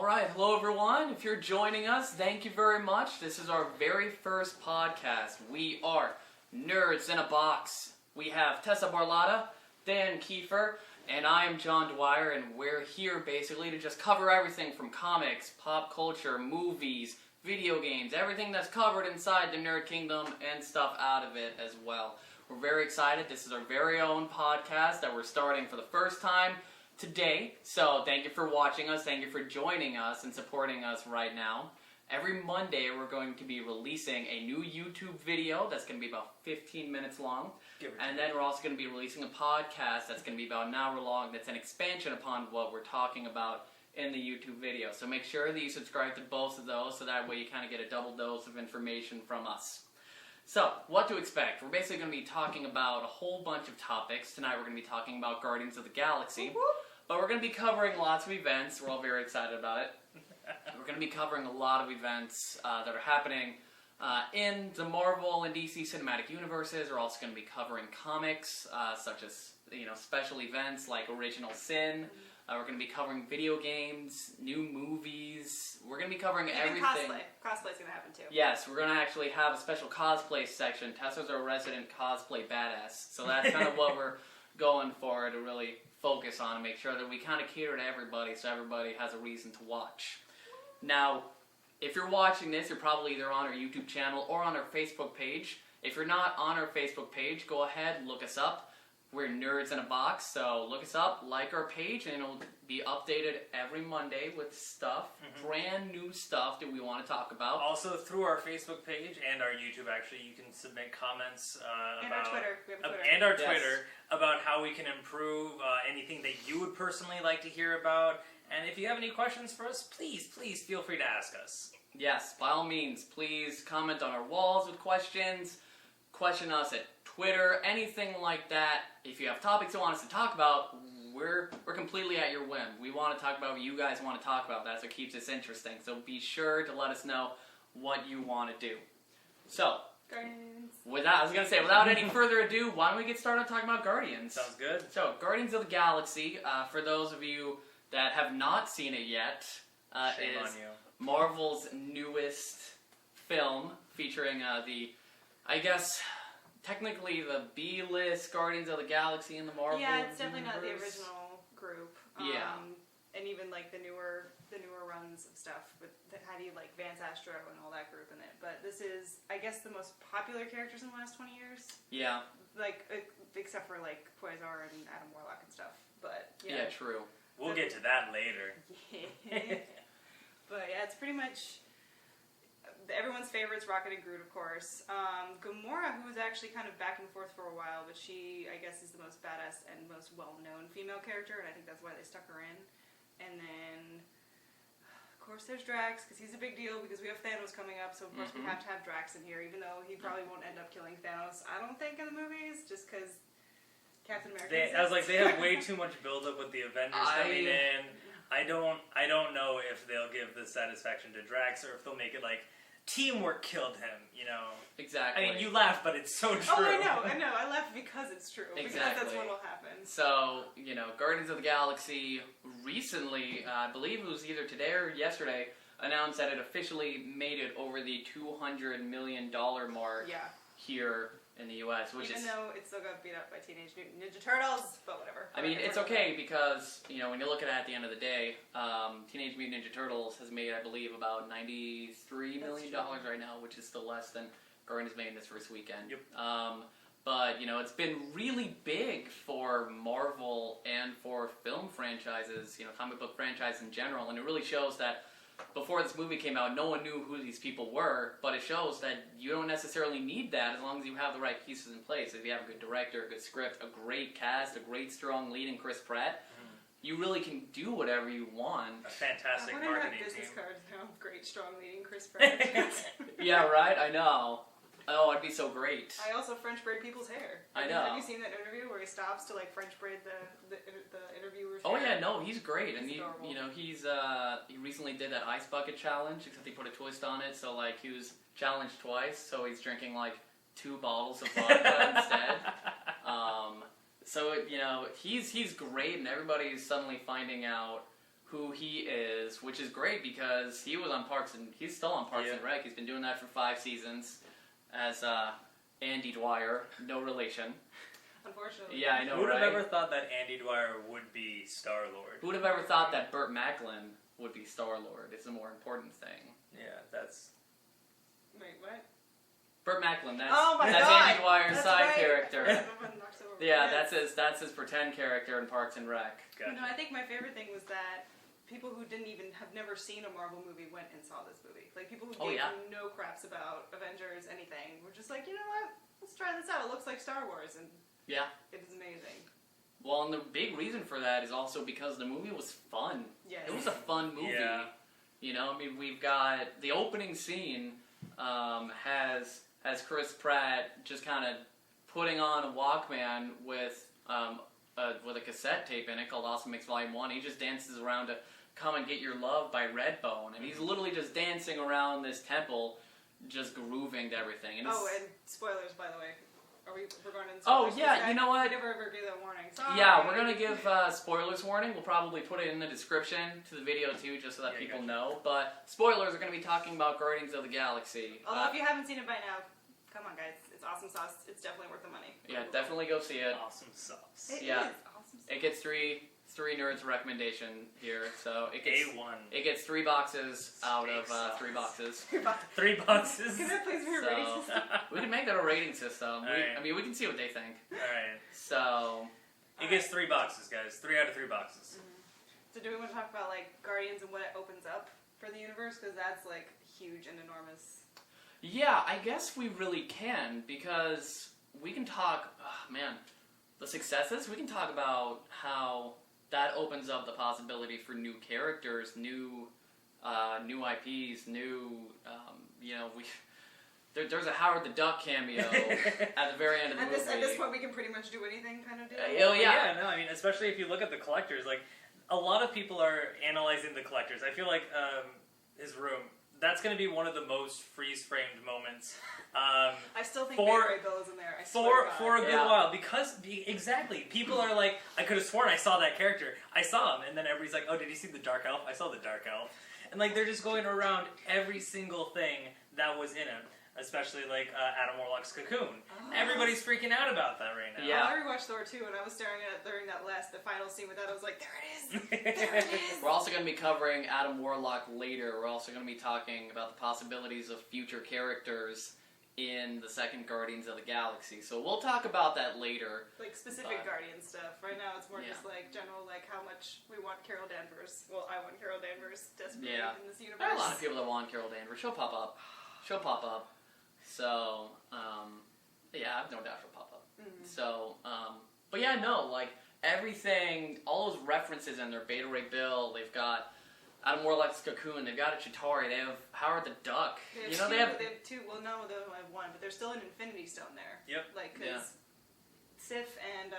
Alright, hello everyone. If you're joining us, thank you very much. This is our very first podcast. We are Nerds in a Box. We have Tessa Barlotta, Dan Kiefer, and I am John Dwyer, and we're here basically to just cover everything from comics, pop culture, movies, video games, everything that's covered inside the Nerd Kingdom and stuff out of it as well. We're very excited. This is our very own podcast that we're starting for the first time today. So thank you for watching us. Thank you for joining us and supporting us right now. Every Monday we're going to be releasing a new YouTube video that's going to be about 15 minutes long. And then we're also going to be releasing a podcast that's going to be about an hour long that's an expansion upon what we're talking about in the YouTube video. So make sure that you subscribe to both of those so that way you kind of get a double dose of information from us. So, what to expect? We're basically going to be talking about a whole bunch of topics. Tonight we're going to be talking about Guardians of the Galaxy. But we're going to be covering lots of events. We're all very excited about it. We're going to be covering a lot of events that are happening in the Marvel and DC cinematic universes. We're also going to be covering comics such as special events like Original Sin. We're going to be covering video games, new movies. We're going to be covering everything. Cosplay's going to happen too. Yes, we're going to actually have a special cosplay section. Tessa's our resident cosplay badass. So that's kind of what we're going for to really focus on and make sure that we kind of cater to everybody so everybody has a reason to watch. Now, if you're watching this, you're probably either on our YouTube channel or on our Facebook page. If you're not on our Facebook page, go ahead and look us up. We're Nerds in a Box, so look us up, like our page, and it'll be updated every Monday with stuff, brand new stuff that we want to talk about. Also, through our Facebook page and our YouTube, actually, you can submit comments and about... our Twitter. We have a Twitter. And our Twitter, about how we can improve, anything that you would personally like to hear about. And if you have any questions for us, please feel free to ask us. Yes, by all means, please comment on our walls with questions, question us at Twitter, anything like that. If you have topics you want us to talk about, we're completely at your whim. We want to talk about what you guys want to talk about. That's what keeps us interesting. So be sure to let us know what you want to do. So, Guardians. Without any further ado, why don't we get started talking about Guardians? Sounds good. So, Guardians of the Galaxy, for those of you that have not seen it yet, Shame is on you. Marvel's newest film featuring technically the B-list Guardians of the Galaxy in the Marvel Yeah, it's definitely universe. not the original group. Yeah. And even like the newer runs of stuff with that had like Vance Astro and all that group in it. But this is, I guess, the most popular characters in the last 20 years. Yeah. Like except for like Quasar and Adam Warlock and stuff. But yeah, true. We'll get to that later. But yeah, it's pretty much everyone's favorites, Rocket and Groot, of course. Gamora, who was actually kind of back and forth for a while, but she, I guess, is the most badass and most well-known female character, and I think that's why they stuck her in. And then, of course, there's Drax, because he's a big deal, because we have Thanos coming up, so of course we have to have Drax in here, even though he probably won't end up killing Thanos, I don't think, in the movies, just because Captain America exists. They have way too much build-up with the Avengers coming in. I don't know if they'll give the satisfaction to Drax, or if they'll make it like, teamwork killed him, Exactly. I mean, you laugh, but it's so true. Oh, I know. I laugh because it's true. Exactly. Because that's what will happen. So, Guardians of the Galaxy recently, I believe it was either today or yesterday, announced that it officially made it over the $200 million mark here in the U.S. Even though it still got beat up by Teenage Mutant Ninja Turtles, but whatever. I mean, it's okay because, when you look at it at the end of the day, Teenage Mutant Ninja Turtles has made, I believe, about $93 million right now, which is still less than Guardians made in this first weekend. Yep. But, it's been really big for Marvel and for film franchises, comic book franchises in general, and it really shows that before this movie came out, no one knew who these people were, but it shows that you don't necessarily need that as long as you have the right pieces in place. If you have a good director, a good script, a great cast, a great strong lead in Chris Pratt, you really can do whatever you want. A fantastic marketing team. I want to have business cards now. Great, strong leading Chris Pratt. Yeah, right? I know. Oh, it'd be so great. I also French braid people's hair. I know. Have you seen that interview where he stops to like French braid the interviewer's hair? Oh yeah, no, he's great, and he recently did that ice bucket challenge, except he put a twist on it. So like he was challenged twice, so he's drinking like 2 bottles of vodka instead. So he's great, and everybody's suddenly finding out who he is, which is great because he's still on Parks and Rec. He's been doing that for 5 seasons as Andy Dwyer, no relation. Unfortunately. Yeah, I know, Who would right? have ever thought that Andy Dwyer would be Star-Lord? Who would have ever thought that Burt Macklin would be Star-Lord? It's a more important thing. Yeah, that's... Wait, what? Burt Macklin, that's God! Andy Dwyer's That's side right. character. That's the one that knocks over. Yeah, Yes. that's his pretend character in Parks and Rec. Gotcha. No, I think my favorite thing was that people who have never seen a Marvel movie went and saw this movie. Like people who gave no craps about Avengers, anything, were just like, you know what? Let's try this out. It looks like Star Wars, and Yeah. it is amazing. Well, and the big reason for that is also because the movie was fun. Yes. It was a fun movie. Yeah. You know, I mean, we've got the opening scene has Chris Pratt just kind of putting on a Walkman with a cassette tape in it called Awesome Mix Volume 1. He just dances around to Come and Get Your Love by Redbone. And he's literally just dancing around this temple, just grooving to everything. And Oh, and spoilers, by the way. We're going into Oh, spoilers? yeah, you know what? I never ever gave that warning. Sorry. Yeah, we're going to give spoilers warning. We'll probably put it in the description to the video too, just so that people know. But spoilers are going to be talking about Guardians of the Galaxy. Although if you haven't seen it by now, come on, guys. It's awesome sauce. It's definitely worth the money. Yeah, definitely go see it. Awesome sauce. It Yeah. is awesome sauce. It gets three nerds recommendation here, so it gets A1. It gets 3 boxes out of Steak 3 boxes. 3 boxes. Can that please be a So- rating system? We can make that a rating system. Alright. I mean, we can see what they think. Alright. So, It gets 3 boxes, guys. 3 out of 3 boxes. So do we want to talk about like Guardians and what it opens up for the universe? Because that's like huge and enormous. yeah, I guess we really can, because we can talk, the successes, we can talk about how that opens up the possibility for new characters, new IPs, there's a Howard the Duck cameo at the very end of the movie. At this point, we can pretty much do anything, kind of deal. Oh, yeah. No, I mean, especially if you look at the collectors, like, a lot of people are analyzing the collectors. I feel like his room, that's going to be one of the most freeze-framed moments. I still think For- Ray Bill is in there. I swear to God. For a good Yeah. while, because exactly, people are like, I could have sworn I saw that character. I saw him, and then everybody's like, oh, did you see the Dark Elf? I saw the Dark Elf, and like they're just going around every single thing that was in him, especially like Adam Warlock's Cocoon. Oh. Everybody's freaking out about that right now. Yeah. I rewatched Thor 2 and I was staring at it during the final scene with that. I was like, there it is! There it is! We're also going to be covering Adam Warlock later. We're also going to be talking about the possibilities of future characters in the second Guardians of the Galaxy. So we'll talk about that later. Like specific Guardian stuff. Right now it's more Yeah. just like general, like how much we want Carol Danvers. Well, I want Carol Danvers desperately Yeah. in this universe. There are a lot of people that want Carol Danvers. She'll pop up. So, yeah, I have no doubt she'll pop up. Mhm. So, but yeah, no, like, everything, all those references in there, Beta Ray Bill, they've got Adam Warlock's Cocoon, they've got a Chitauri, they have Howard the Duck. They You know, have two, well, no, they only have one, but there's still an Infinity Stone there. Yep. Like, because Yeah. Sif and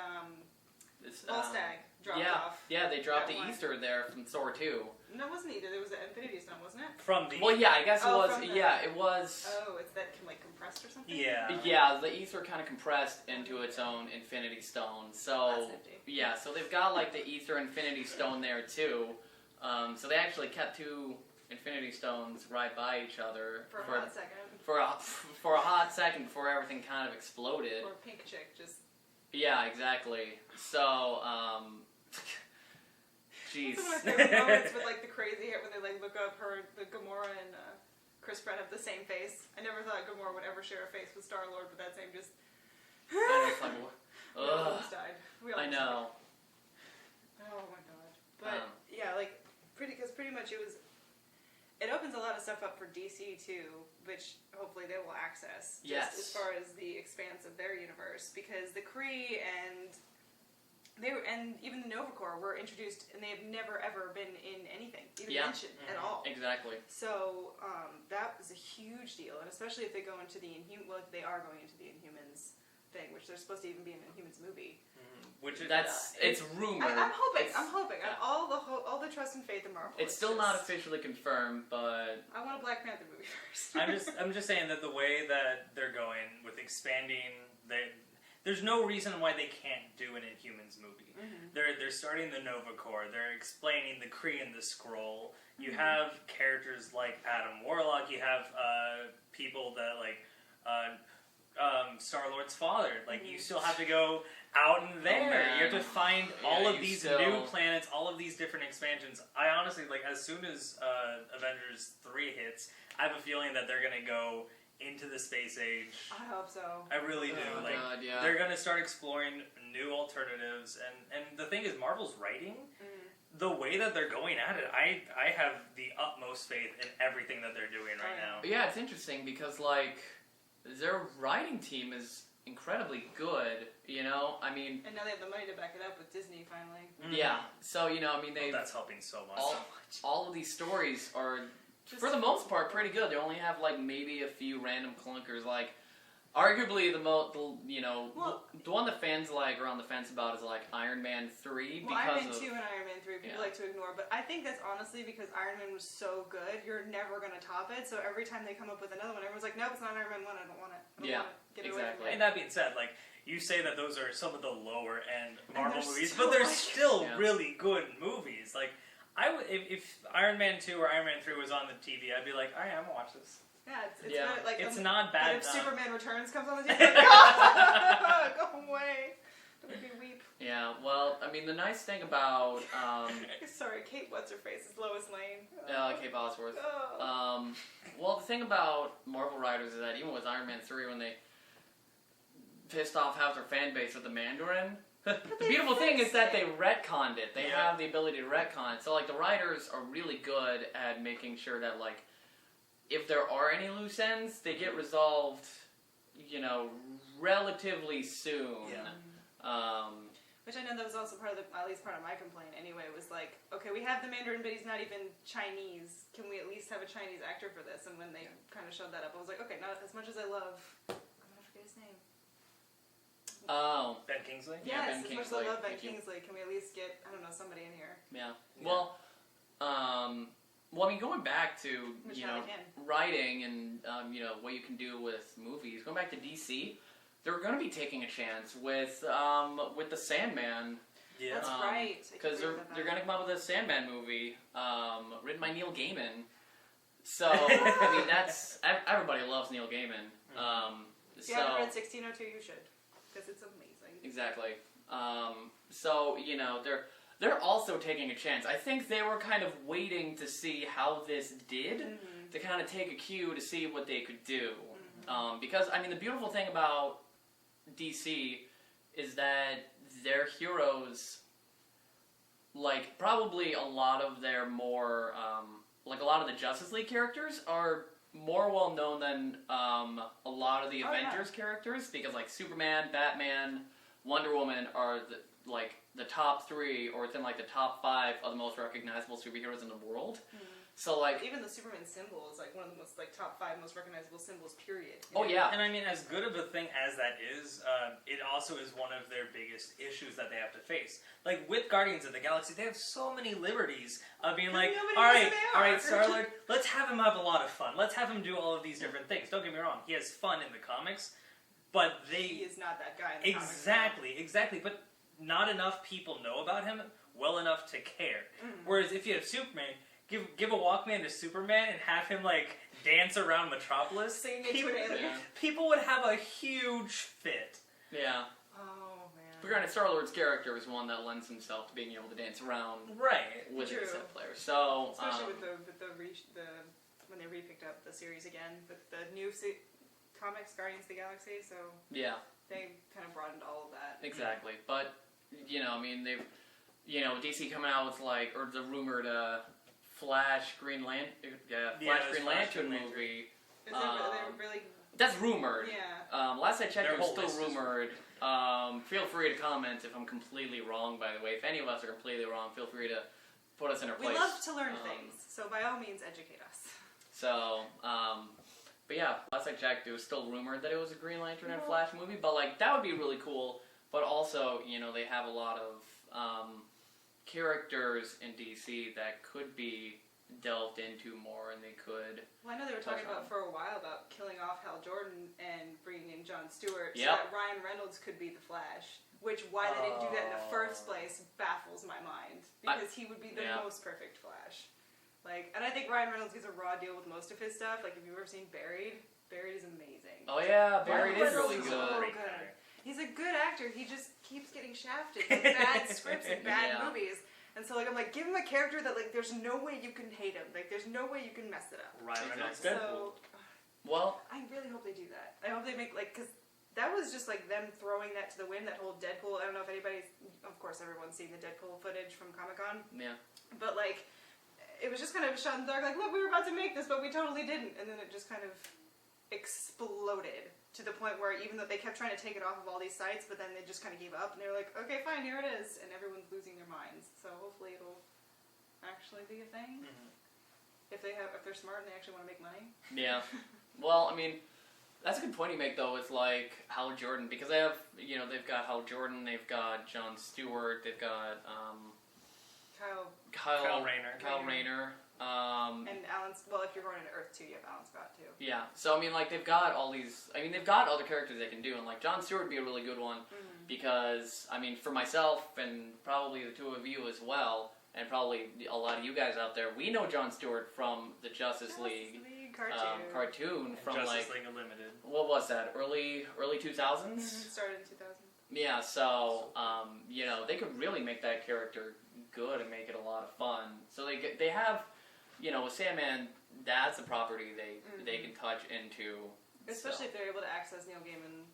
this, Volstagg dropped yeah, off. yeah, they dropped that the one. Easter there from Thor 2. No, it wasn't either. There was an Infinity Stone, wasn't it? From the Well, yeah, I guess it Oh, was, from the- yeah, it was... Oh, it's that like compressed or something? Yeah. Yeah, the Ether kind of compressed into its own Infinity Stone. So That's nifty. yeah, so they've got like the Ether Infinity Stone there too. So they actually kept 2 Infinity Stones right by each other For a hot second. for a hot second before everything kind of exploded. Or Pink Chick just... Yeah, exactly. So jeez. Some of my favorite moments with like the crazy hair when they like look up the Gamora and Chris Pratt have the same face. I never thought Gamora would ever share a face with Star-Lord, but that same just... And it's like, We ugh, almost died. We I almost know. died. Oh my god. But yeah, like because pretty much it opens a lot of stuff up for DC too, which hopefully they will access. Just Yes. as far as the expanse of their universe, because the Kree and even the Nova Corps were introduced, and they have never ever been in anything, even Yeah. mentioned at all. Exactly. So that was a huge deal, and especially if they go into the they are going into the Inhumans thing, which they're supposed to even be in the Inhumans movie. which is It's rumored. I'm hoping. It's- I'm hoping. yeah. All the trust and faith in Marvel. It's still not officially confirmed, but I want a Black Panther movie first. I'm just saying that the way that they're going with expanding, there's no reason why they can't do an Inhumans movie. Mhm. They're starting the Nova Corps. They're explaining the Kree and the Skrull. You Mhm. have characters like Adam Warlock. You have people that like Star-Lord's father. Like you Mhm. still have to go out in there. man. You have to find Yeah, all of you these still- new planets, all of these different expansions. I honestly like as soon as Avengers 3 hits, I have a feeling that they're gonna go into the space age. I hope so. I really do. Oh, like God, yeah. they're gonna start exploring new alternatives, and the thing is, Marvel's writing, the way that they're going at it, I have the utmost faith in everything that they're doing right Oh, yeah. now. But yeah, it's interesting because like their writing team is incredibly good. You know, I mean, And now they have the money to back it up with Disney finally. yeah. So you know, I mean, Oh, they that's helping so much. all of these stories are Just for the most part pretty good. They only have like maybe a few random clunkers. Like arguably the Well- the one that fans like are on the fence about is like Iron Man 3 Well, because Iron Man of 2 and Iron Man 3 people Yeah. like to ignore, but I think that's honestly because Iron Man was so good, you're never going to top it, so every time they come up with another one, everyone's like, nope, it's not Iron Man 1, I don't want it. I don't Yeah, want it. Get exactly. away from And it. that being said, like you say that those are some of the lower end Marvel they're movies, still but they're like- still Yeah. really good movies. Like I would, if Iron Man 2 or Iron Man 3 was on the TV, I'd be like, all right, I'm gonna watch this. Yeah, it's Yeah. good. Like, It's not bad But if enough. Superman Returns comes on the TV, like, go away. Don't make me weep. Yeah, well, I mean, the nice thing about Sorry, Kate What's-Her-Face is Lois Lane. Kate Bosworth, Oh. well, the thing about Marvel writers is that even with Iron Man 3, when they pissed off half their fan base with the Mandarin, the they beautiful thing is fixed that it. they retconned it. They Yeah. have the ability to retcon it. So, like, the writers are really good at making sure that, like, if there are any loose ends, they get resolved, you know, relatively soon. Yeah. Which I know that was also part of at least part of my complaint anyway, was like, okay, we have the Mandarin, but he's not even Chinese. Can we at least have a Chinese actor for this? And when they kind of showed that up, I was like, okay, not as much as I love, I'm gonna forget his name. Oh, Ben Kingsley. Yeah, Yes, Ben as much Kingsley. as I love Ben Thank you. Kingsley, can we at least get, I don't know, somebody in here? yeah. Yeah. Well, I mean, going back to, Which you now know, they can. writing and, you know, what you can do with movies, going back to DC, they're going to be taking a chance with the Sandman. Yeah. That's right. I Because completely they're forgot going to come up with a Sandman movie written by Neil Gaiman. So, I mean, that's... Everybody loves Neil Gaiman. If you haven't read 1602, you should. Because it's amazing. Exactly. So, you know, they're also taking a chance. I think they were kind of waiting to see how this did, Mm-hmm. to kind of take a cue to see what they could do. Because, I mean, the beautiful thing about DC is that their heroes, like, probably a lot of their more, like, a lot of the Justice League characters are more well known than a lot of the Oh, yeah. Avengers characters, because, like, Superman, Batman, Wonder Woman are, the top 3, or within, like, the top 5 of the most recognizable superheroes in the world. So, like, Even the Superman symbol is like one of the most like top 5 most recognizable symbols. Period. oh yeah, And I mean, as good of a thing as that is, it also is one of their biggest issues that they have to face. Like with Guardians of the Galaxy, they have so many liberties of being like, Nobody all knows right, who they all are." right, Star-Lord, let's have him have a lot of fun. Let's have him do all of these different things. Don't get me wrong, he has fun in the comics, but He they is not that guy. In the comics. exactly. But not enough people know about him well enough to care. Whereas if you have Superman. Give a Walkman to Superman and have him like dance around Metropolis. Singing into people, an alien. Yeah. people would have a huge fit. yeah. Oh man. But granted, Star-Lord's character is one that lends himself to being able to dance around Right. with True. a set player. So, Especially with the when they re-picked up the series again with the new comics Guardians of the Galaxy, so yeah, they kind of broadened all of that. exactly. But, you know, I mean, they've, you know, DC coming out with, like, or the rumored Flash Green Lantern, there's Green Flash Lantern Green Lantern. movie. Is they really? That's rumored. Yeah. Last I checked, Their it was whole still list is rumored. Feel free to comment if I'm completely wrong, by the way. If any of us are completely wrong, feel free to put us in our We place. love to learn Um, things, so by all means, educate us. So, but yeah, last I checked, it was still rumored that it was a Green Lantern and Well- Flash movie, but like, that would be really cool. But also, you know, they have a lot of characters in DC that could be delved into more, and they could. Well, I know they were touch talking about on. for a while about killing off Hal Jordan and bringing in Jon Stewart so Yep. that Ryan Reynolds could be the Flash. Which, why they didn't do that in the first place baffles my mind. Because he would be the Yeah. most perfect Flash. Like, and I think Ryan Reynolds gets a raw deal with most of his stuff. Like, if you've ever seen Buried is amazing. Oh yeah, Buried Ryan is really Reynolds is good. so good. He's a good actor. He just keeps getting shafted with bad scripts and bad Yeah. movies. And so, like, I'm like, give him a character that, like, there's no way you can hate him. Like, there's no way you can mess it up. Ryan Reynolds Exactly. Deadpool. So, Well, I really hope they do that. I hope they make, like, because that was just, like, them throwing that to the wind, that whole Deadpool. I don't know if anybody's, of course, everyone's seen the Deadpool footage from Comic-Con. yeah. But, like, it was just kind of a shot in the dark, like, look, we were about to make this, but we totally didn't. And then it just kind of exploded to the point where even though they kept trying to take it off of all these sites, but then they just kind of gave up, and they were like, okay, fine, here it is. And everyone's losing their minds. So hopefully it'll actually be a thing. Mhm. If they're smart and they actually want to make money. Yeah. Well, I mean, that's a good point you make, though, with, like, Hal Jordan, because they have, they've got Hal Jordan, they've got Jon Stewart, they've got, Kyle Kyle Rayner. Kyle Rayner. and Alan's, well, if you're going into Earth 2, you have Alan Scott too. Yeah, so, I mean, like, they've got all these, they've got other characters they can do, and, like, Jon Stewart would be a really good one, because, I mean, for myself, and probably the two of you as well, and probably a lot of you guys out there, we know Jon Stewart from the Justice League cartoon from, Justice like, League Unlimited. what was that, early 2000s? Started in 2000. Yeah, so, they could really make that character good and make it a lot of fun. So they have, with Sandman, that's a property they can touch into. Especially if they're able to access Neil Gaiman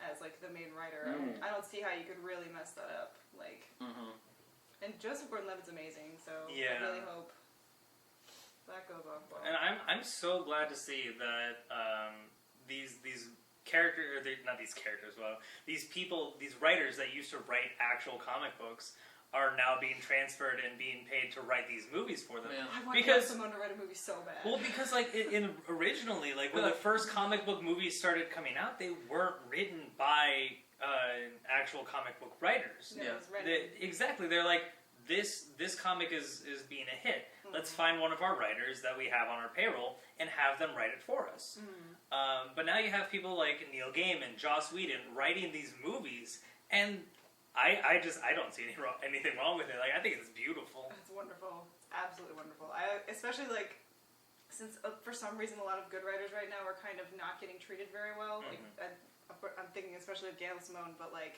as, like, the main writer. Mm. I don't see how you could really mess that up. Like, Mm-hmm. and Joseph Gordon-Levitt's amazing, so Yeah. I really hope that goes off well. And I'm so glad to see that these characters, or not these characters, well, these people, these writers that used to write actual comic books are now being transferred and being paid to write these movies for them. Yeah. I want Because- Simone to write a movie so bad. Well, because like originally, like when the first comic book movies started coming out, they weren't written by actual comic book writers. No, Yeah. it's ready. Exactly, they're like this comic is being a hit. Let's find one of our writers that we have on our payroll and have them write it for us. But now you have people like Neil Gaiman, Joss Whedon writing these movies, and I don't see anything wrong with it. Like, I think it's beautiful. It's wonderful. Absolutely wonderful. I especially, like, since for some reason a lot of good writers right now are kind of not getting treated very well. Like, I'm thinking especially of Gail Simone, but, like,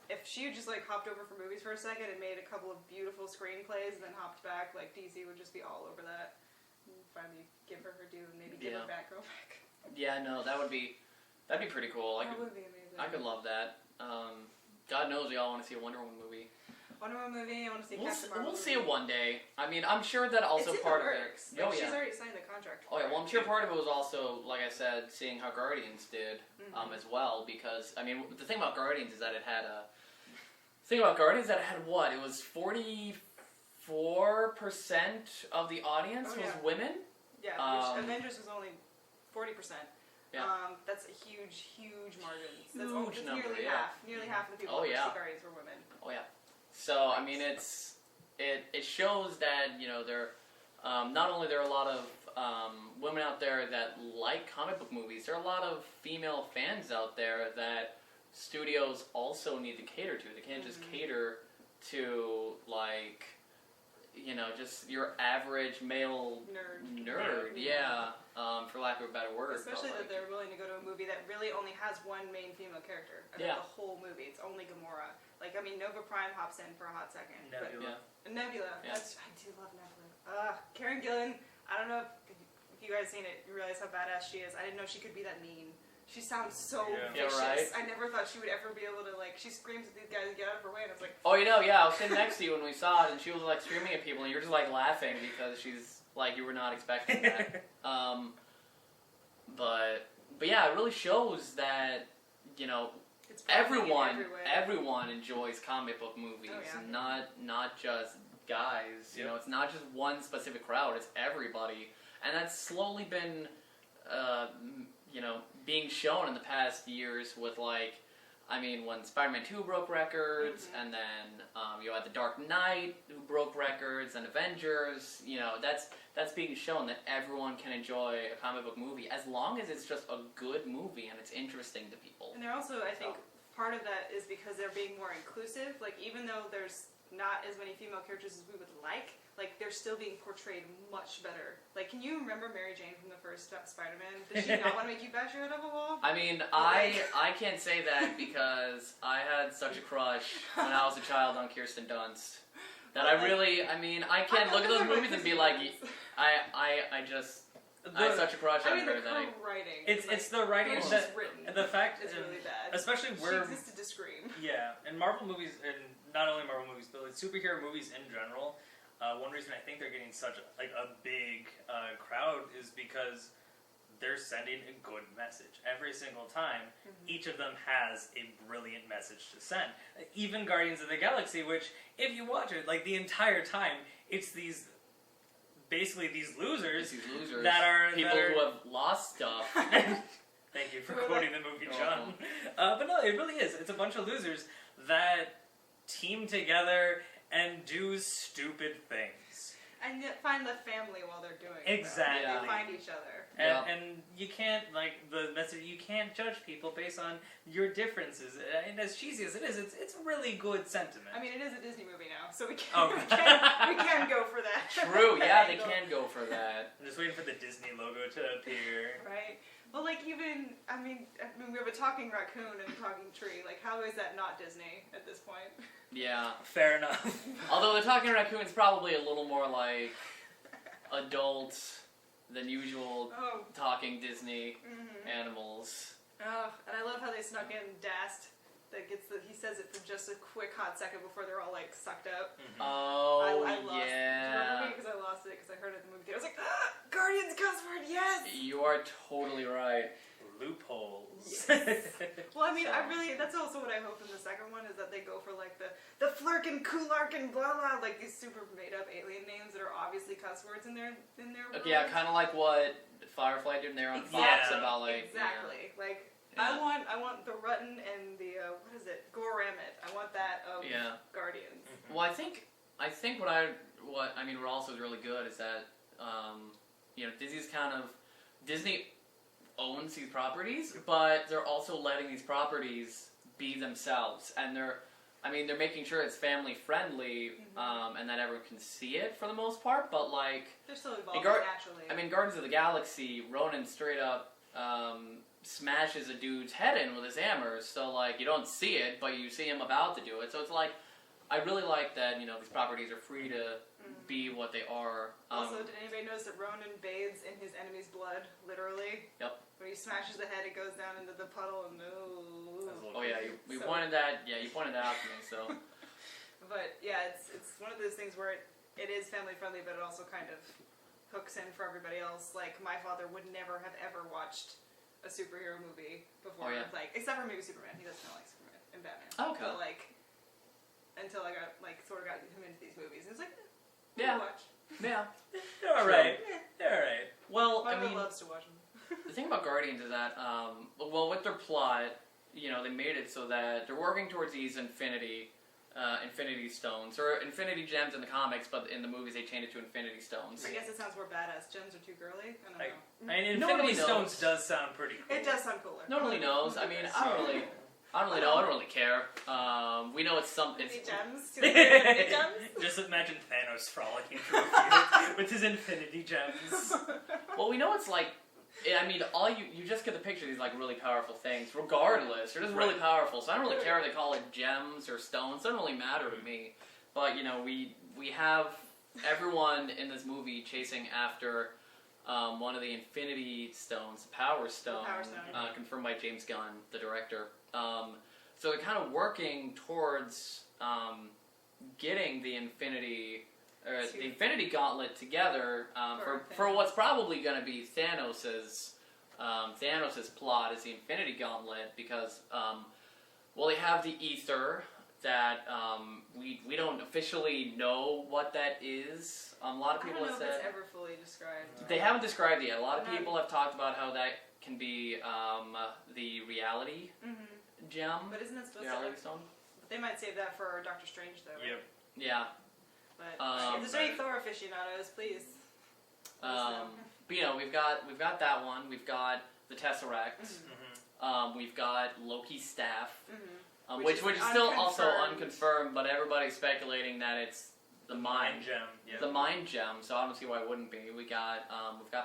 if she had just, like, hopped over for movies for a second and made a couple of beautiful screenplays and then hopped back, like, DC would just be all over that. And finally give her due and maybe give her Batgirl back. Yeah, no, that'd be pretty cool. That would be amazing. I could love that. God knows we all want to see a Wonder Woman movie. Wonder Woman movie, I want to see Captain Marvel. We'll see it one day. I mean, I'm sure that also it's in part the of works. it. Like, Oh she's yeah. already signed the contract. Oh yeah. Well, I'm sure part of it was also, like I said, seeing how Guardians did as well. Because I mean, the thing about Guardians is that it had what? It was 44% of the audience was women. Yeah, which Avengers was only 40%. Yeah. That's a huge, huge margin. That's Huge number, nearly yeah. half. Nearly half of the people Oh, who yeah. see Guardians were women. Oh yeah. So I mean, it shows that there not only there are a lot of women out there that like comic book movies, there are a lot of female fans out there that studios also need to cater to. They can't just cater to like just your average male nerd. Yeah. For lack of a better word. Especially but, that they're willing to go to a movie that really only has one main female character. I mean, Yeah. the whole movie. It's only Gamora. Like, I mean, Nova Prime hops in for a hot second. Nebula. But Nebula. Yeah. I do love Nebula. Karen Gillan. I don't know if you guys seen it, you realize how badass she is. I didn't know she could be that mean. She sounds so Yeah. vicious. Yeah, right? I never thought she would ever be able to, like, she screams at these guys and get out of her way, and I was like, Oh, yeah, I was sitting next to you when we saw it, and she was like screaming at people, and you were just like laughing because she's like you were not expecting that. But yeah, it really shows that it's popping everywhere. everyone enjoys comic book movies, Oh, yeah. and not just guys. Yep. It's not just one specific crowd; it's everybody, and that's slowly been being shown in the past years with like I mean, when Spider-Man 2 broke records, and then you had The Dark Knight who broke records, and Avengers, you know, that's being shown that everyone can enjoy a comic book movie as long as it's just a good movie and it's interesting to people. And they're also, I think, part of that is because they're being more inclusive. Like, even though there's not as many female characters as we would like, they're still being portrayed much better. Like, can you remember Mary Jane from the first Spider-Man? Did she not want to make you bash your head up a wall? I mean, I can't say that because I had such a crush when I was a child on Kirsten Dunst that I can't look at those movies and be like, I have such a crush on her that I... writing. It's the writing she's that, written. and the fact It's really bad. especially She where existed to scream. and Marvel movies, and not only Marvel movies, but like superhero movies in general. One reason I think they're getting such a big crowd is because they're sending a good message every single time. Each of them has a brilliant message to send. Even Guardians of the Galaxy, which if you watch it, like the entire time, it's basically these losers that are people who have lost stuff. Thank you for quoting the movie, John. But no, it really is. It's a bunch of losers that team together and do stupid things. And yet find the family while they're doing it. Exactly. Though. They find each other. And you can't, the message, you can't judge people based on your differences. And as cheesy as it is, it's really good sentiment. I mean, it is a Disney movie now, so we can, Oh. we can go for that. True, yeah, they can go for that. I'm just waiting for the Disney logo to appear. Right. Well, like even, I mean, we have a talking raccoon and a talking tree. Like, how is that not Disney at this point? Yeah. Fair enough. Although the talking raccoon's probably a little more like adult than usual talking Disney animals. Oh, and I love how they snuck in Dast. He says it for just a quick hot second before they're all like sucked up. Oh, I lost it. yeah. Because I lost it because I heard it in the movie theater. I was like, Guardians cuss word, yes! You are totally right. Loopholes. Yes. Well, I mean, that's also what I hope in the second one is that they go for like the Flurkin, Kularkin, blah blah, like these super made up alien names that are obviously cuss words in their world. Yeah, kind of like what Firefly did there on Fox about like... Exactly. Yeah. Like, yeah. I want the Rutten and the, what is it, Goramet. I want that of Guardians. Well, I think what also is really good is that, Disney owns these properties, but they're also letting these properties be themselves, and they're making sure it's family friendly, and that everyone can see it for the most part, but like... They're still evolving naturally. I mean, Guardians of the Galaxy, Ronan straight up, smashes a dude's head in with his hammer, so like, you don't see it, but you see him about to do it, so it's like, I really like that, these properties are free to be what they are. Also, did anybody notice that Ronan bathes in his enemy's blood, literally? Yep. When he smashes the head, it goes down into the puddle and Oh yeah, you pointed that. Yeah, you pointed that out to me. So. But yeah, it's one of those things where it is family friendly, but it also kind of hooks in for everybody else. Like my father would never have ever watched a superhero movie before, like except for maybe Superman. He doesn't know like Superman and Batman. Oh, okay. But like until I got sort of got him into these movies, and it's like watch. Yeah. They're alright. They're alright. Well, my mom loves to watch them. The thing about Guardians is that, with their plot, they made it so that they're working towards these Infinity Stones, or Infinity Gems in the comics, but in the movies they changed it to Infinity Stones. I guess it sounds more badass. Gems are too girly. I don't know. I mean, Infinity Stones does sound pretty cool. It does sound cooler. Nobody knows. I mean, I don't really know. I don't really care. We know it's something. Gems. Gems. Just imagine Thanos frolicking through a field with his Infinity Gems. Well, we know it's like. I mean, all you just get the picture of these like really powerful things. Regardless, they're just really powerful. So I don't really care if they call it gems or stones. It doesn't really matter to me. But we have everyone in this movie chasing after one of the Infinity Stones, the Power Stone, confirmed by James Gunn, the director. So they're kind of working towards getting the Infinity Gauntlet together for what's probably going to be Thanos's plot is the Infinity Gauntlet because they have the Ether that we don't officially know what that is. A lot of people have said I don't know if it's ever fully described. They haven't described it yet. A lot of people have talked about how that can be the reality gem. But isn't that supposed The to? Reality Stone. But they might save that for Doctor Strange, though. Right? Yep. Yeah. But if there's any Thor aficionados, please. let us know. But you know, we've got that one. We've got the Tesseract. Mm-hmm. We've got Loki's staff, Which which is is still also unconfirmed. unconfirmed, but everybody's speculating that it's the mind gem. Yeah. the mind gem. So I don't see why it wouldn't be. We've got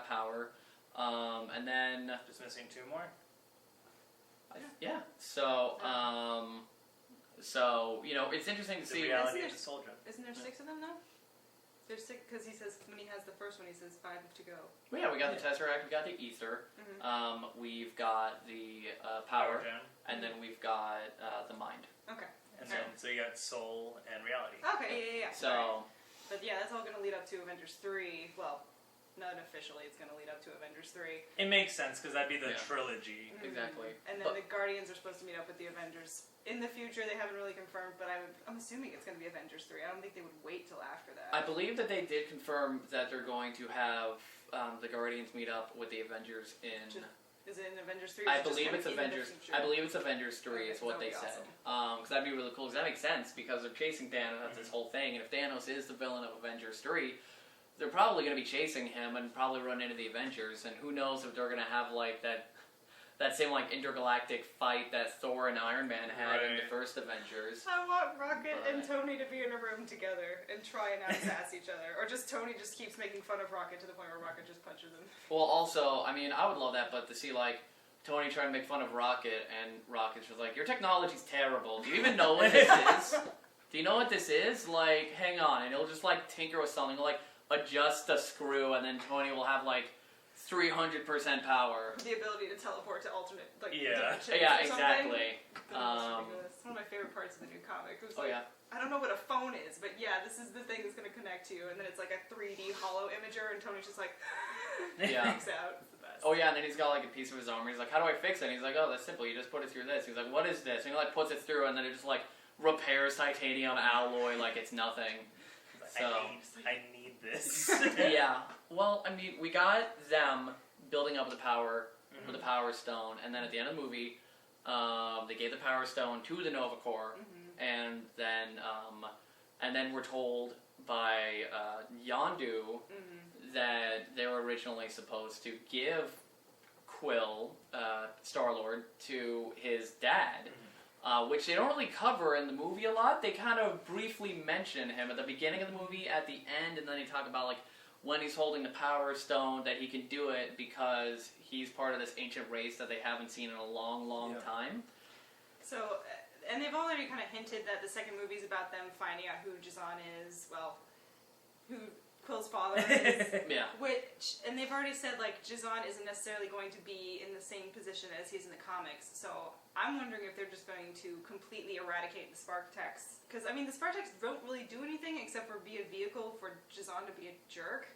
power, and then Just missing 2 more. yeah. So you know, it's interesting to The see. reality Isn't of there- the soul gem. Isn't there 6 of them now? There's 6 because he says when he has the first one, he says 5 to go. Well, yeah, we got the Tesseract, we got the Ether, we've got the power, gem. and then we've got the mind. Okay. And then so you got soul and reality. Okay. Yeah. So. Right. But yeah, that's all going to lead up to Avengers 3. Well, not officially, it's going to lead up to Avengers 3. It makes sense because that'd be the Yeah. trilogy. Exactly. And then the Guardians are supposed to meet up with the Avengers in the future. They haven't really confirmed, but I'm assuming it's going to be Avengers 3. I don't think they would wait till after that. I believe that they did confirm that they're going to have the Guardians meet up with the Avengers in. Is it in Avengers 3? I believe it's Avengers. I believe it's Avengers 3 Okay, is what that'd they be said. Because that'd be really cool. Because that makes sense because they're chasing Thanos. That's this whole thing. And if Thanos is the villain of Avengers 3, they're probably going to be chasing him and probably run into the Avengers. And who knows if they're going to have like that same like intergalactic fight that Thor and Iron Man had in the first Avengers. I want Rocket and But- Tony to be in a room together and try and out-sass each other. Or just Tony just keeps making fun of Rocket to the point where Rocket just punches him. Well, also, I mean, I would love that, but to see like Tony trying to make fun of Rocket and Rocket's just like, your technology's terrible. Do you even know what this is? Do you know what this is? Like, hang on, and he'll just like tinker with something, he'll like adjust a screw, and then Tony will have like 300% power. The ability to teleport to alternate, like, Yeah. dimensions Yeah, or something. exactly. That's ridiculous. It's one of my favorite parts of the new comic. It was Oh like, yeah. I don't know what a phone is, but yeah, this is the thing that's going to connect to you, and then it's like a 3D hollow imager, and Tony's just like, Yeah. freaks out. It's the best. Oh yeah, and then he's got like a piece of his armor. He's like, how do I fix it? And he's like, oh, that's simple. You just put it through this. He's like, what is this? And he like puts it through, and then it just like repairs titanium alloy like it's nothing. So I need this. yeah. Well, I mean, we got them building up the power with the Power Stone, and then at the end of the movie, they gave the Power Stone to the Nova Corps, and then we're told by Yondu that they were originally supposed to give Quill, Star-Lord, to his dad. Which they don't really cover in the movie a lot. They kind of briefly mention him at the beginning of the movie, at the end, and then they talk about like when he's holding the Power Stone that he can do it because he's part of this ancient race that they haven't seen in a long, long time. So, and they've already kind of hinted that the second movie's about them finding out who Jazan is, well, who Quill's father is. Yeah. And they've already said, like, Jazan isn't necessarily going to be in the same position as he's in the comics, so I'm wondering if they're just going to completely eradicate the Spartax. Because, I mean, the Spartax don't really do anything except for be a vehicle for Jazan to be a jerk.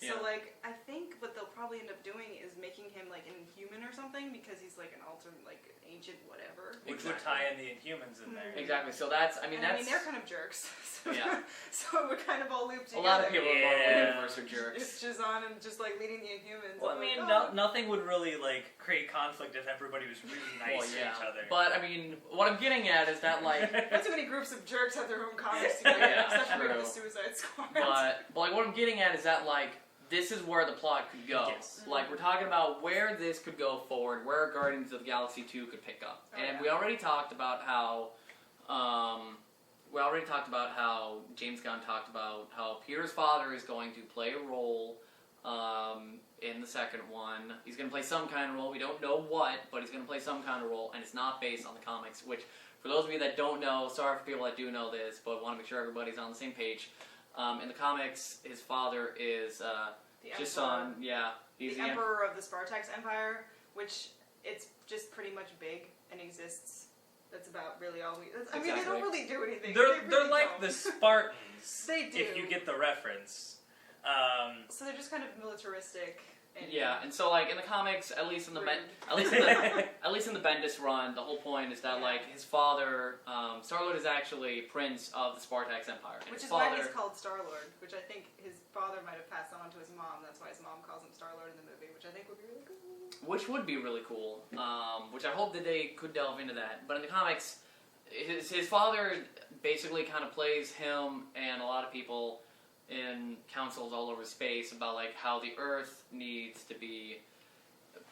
So, Yeah. like, I think what they'll probably end up doing is making him, like, inhuman or something, because he's, like, an alternate, like, ancient whatever. Which would tie in the Inhumans in there. Exactly. So that's, I mean, that's... they're kind of jerks. So, Yeah. so it would kind of all loop a together. lot of people in the Marvel Yeah. Universe are jerks. It's Jazan and just, like, leading the Inhumans. Well, I I'm mean, like, nothing would really like create conflict if everybody was really nice Well, to yeah. each other. But, I mean, what I'm getting at is that, like... Not too many groups of jerks have their own comics together, Yeah, except for maybe true. the Suicide Squad. But like what I'm getting at is that like this is where the plot could go. Yes. Like we're talking about where this could go forward, where Guardians of the Galaxy 2 could pick up. Oh, And yeah. we already talked about how James Gunn talked about how Peter's father is going to play a role in the second one. He's going to play some kind of role. We don't know what, but he's going to play some kind of role, and it's not based on the comics, which for those of you that don't know, sorry for people that do know this, but want to make sure everybody's on the same page. In the comics, his father is the Jason. Yeah, he's the Emperor of the Spartax Empire, which it's just pretty much big and exists. That's about really all we... I mean, they Exactly. don't really do anything. they're They really like don't. the Spartans. They do. If you get the reference. So they're just kind of militaristic. And Yeah, and so like in the comics, at least in the rude. at least in the Bendis run, the whole point is that Yeah. like his father, Star-Lord is actually prince of the Spartax Empire, and Which his is why father. he's called Star-Lord, which I think his father might have passed on to his mom. That's why his mom calls him Star-Lord in the movie, which I think would be really cool. which would be really cool. Which I hope that they could delve into that. But in the comics, his father basically kind of plays him and a lot of people in councils all over space about like how the Earth needs to be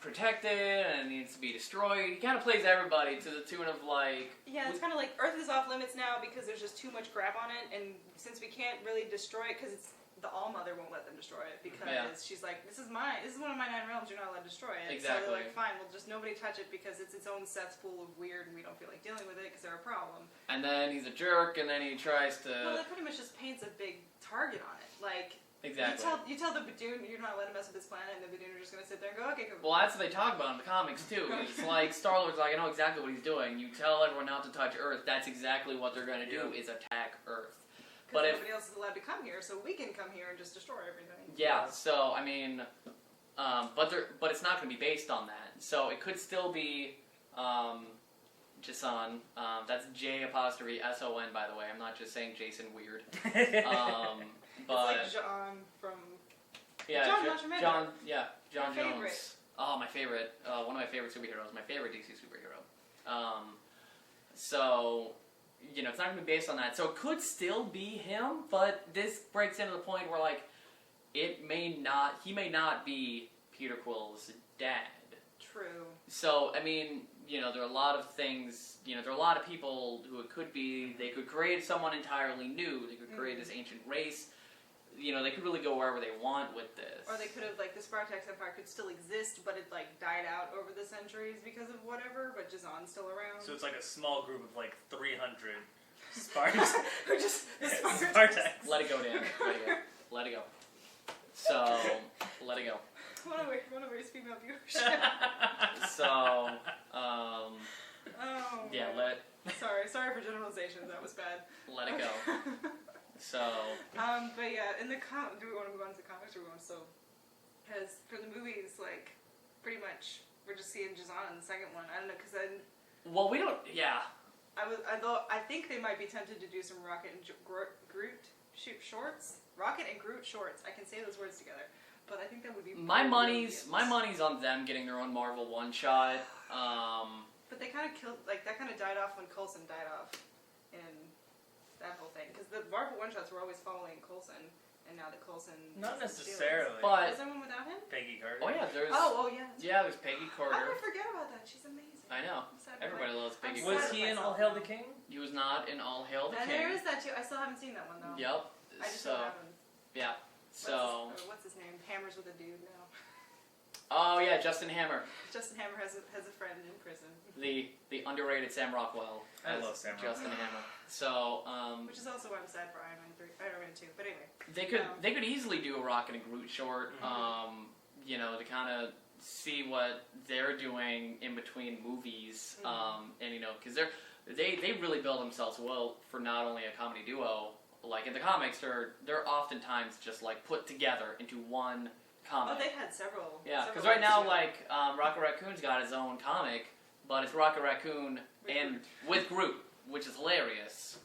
protected and it needs to be destroyed. He kind of plays everybody to the tune of like... Yeah, it's kind of like Earth is off limits now because there's just too much crap on it, and since we can't really destroy it because it's the All-Mother won't let them destroy it because she's like, this is mine. This is one of my 9 realms. You're not allowed to destroy it. Exactly. So they're like, fine, we'll just nobody touch it because it's its own cesspool of weird, and we don't feel like dealing with it because they're a problem. And then he's a jerk, and then he tries to... Well, that pretty much just paints a big target on it. Like, Exactly. you tell the Badoon you're not letting mess with this planet, and the Badoon are just going to sit there and go, okay, cool. Well, that's what they talk about in the comics, too. It's like, Star-Lord's like, I know exactly what he's doing. You tell everyone not to touch Earth, that's exactly what they're going to do, is attack Earth. Because nobody else is allowed to come here, so we can come here and just destroy everything. Yeah, so, I mean, but it's not going to be based on that. So it could still be Jason. That's J''S-O''N, by the way. I'm not just saying Jason Weird. But it's like John from... Yeah, John John Your Jones. favorite. Oh, my favorite. One of my favorite superheroes. My favorite DC superhero. So, you know, it's not going to be based on that. So it could still be him, but this breaks into the point where, like, he may not be Peter Quill's dad. True. So, I mean, you know, there are a lot of things, you know, there are a lot of people who it could be. They could create someone entirely new. They could create this ancient race. You know, they could really go wherever they want with this. Or they could have, like, the Spartax Empire could still exist, but it, like, died out over the centuries because of whatever, but Jazan's still around. So it's like a small group of, like, 300 Spartans. Or just the Spartax. Let it go, Dan. Let it go. Let it go. So, let it go. One of our female viewership. So, Oh. yeah, Sorry for generalizations. That was bad. let it go. So, but yeah, do we want to move on to the comics, or we want to still? Because for the movies, like, pretty much we're just seeing Jazan in the second one. I don't know, because then well, we don't, yeah. I think they might be tempted to do some Rocket and Groot shorts. Rocket and Groot shorts. I can say those words together, but I think that would be My money's on them getting their own Marvel one-shot. But they kind of killed, like, that kind of died off when Coulson died off in that whole thing. Because the Marvel one-shots were always following Coulson, and now that Coulson... Not necessarily. But, is there one without him? Peggy Carter. oh yeah, there's... Oh, yeah. Yeah, there's Peggy I Carter. would forget about that. She's amazing. I know. I'm sad, Everybody loves Peggy I'm Carter. Was he in All Hail the King? He was not in All Hail the And King. there is that too. I still haven't seen that one though. Yep. I just So, haven't. yeah. So, What's his name? Hammers with a dude now. oh yeah, Justin Hammer, Justin Hammer has a friend in prison. the underrated Sam Rockwell. I as love Sam Justin Hammer. So, Which is also why I'm sad for Iron Man 3. Iron Man 2. But anyway. they could easily do a Rocket and Groot short. You know, to kind of see what they're doing in between movies. And you know, because they really build themselves well for not only a comedy duo. Like in the comics, they're oftentimes just like put together into one comic. Oh, they've had several. Yeah, because right now, like, Rocket Raccoon's got his own comic, but it's Rocket Raccoon with Groot, which is hilarious.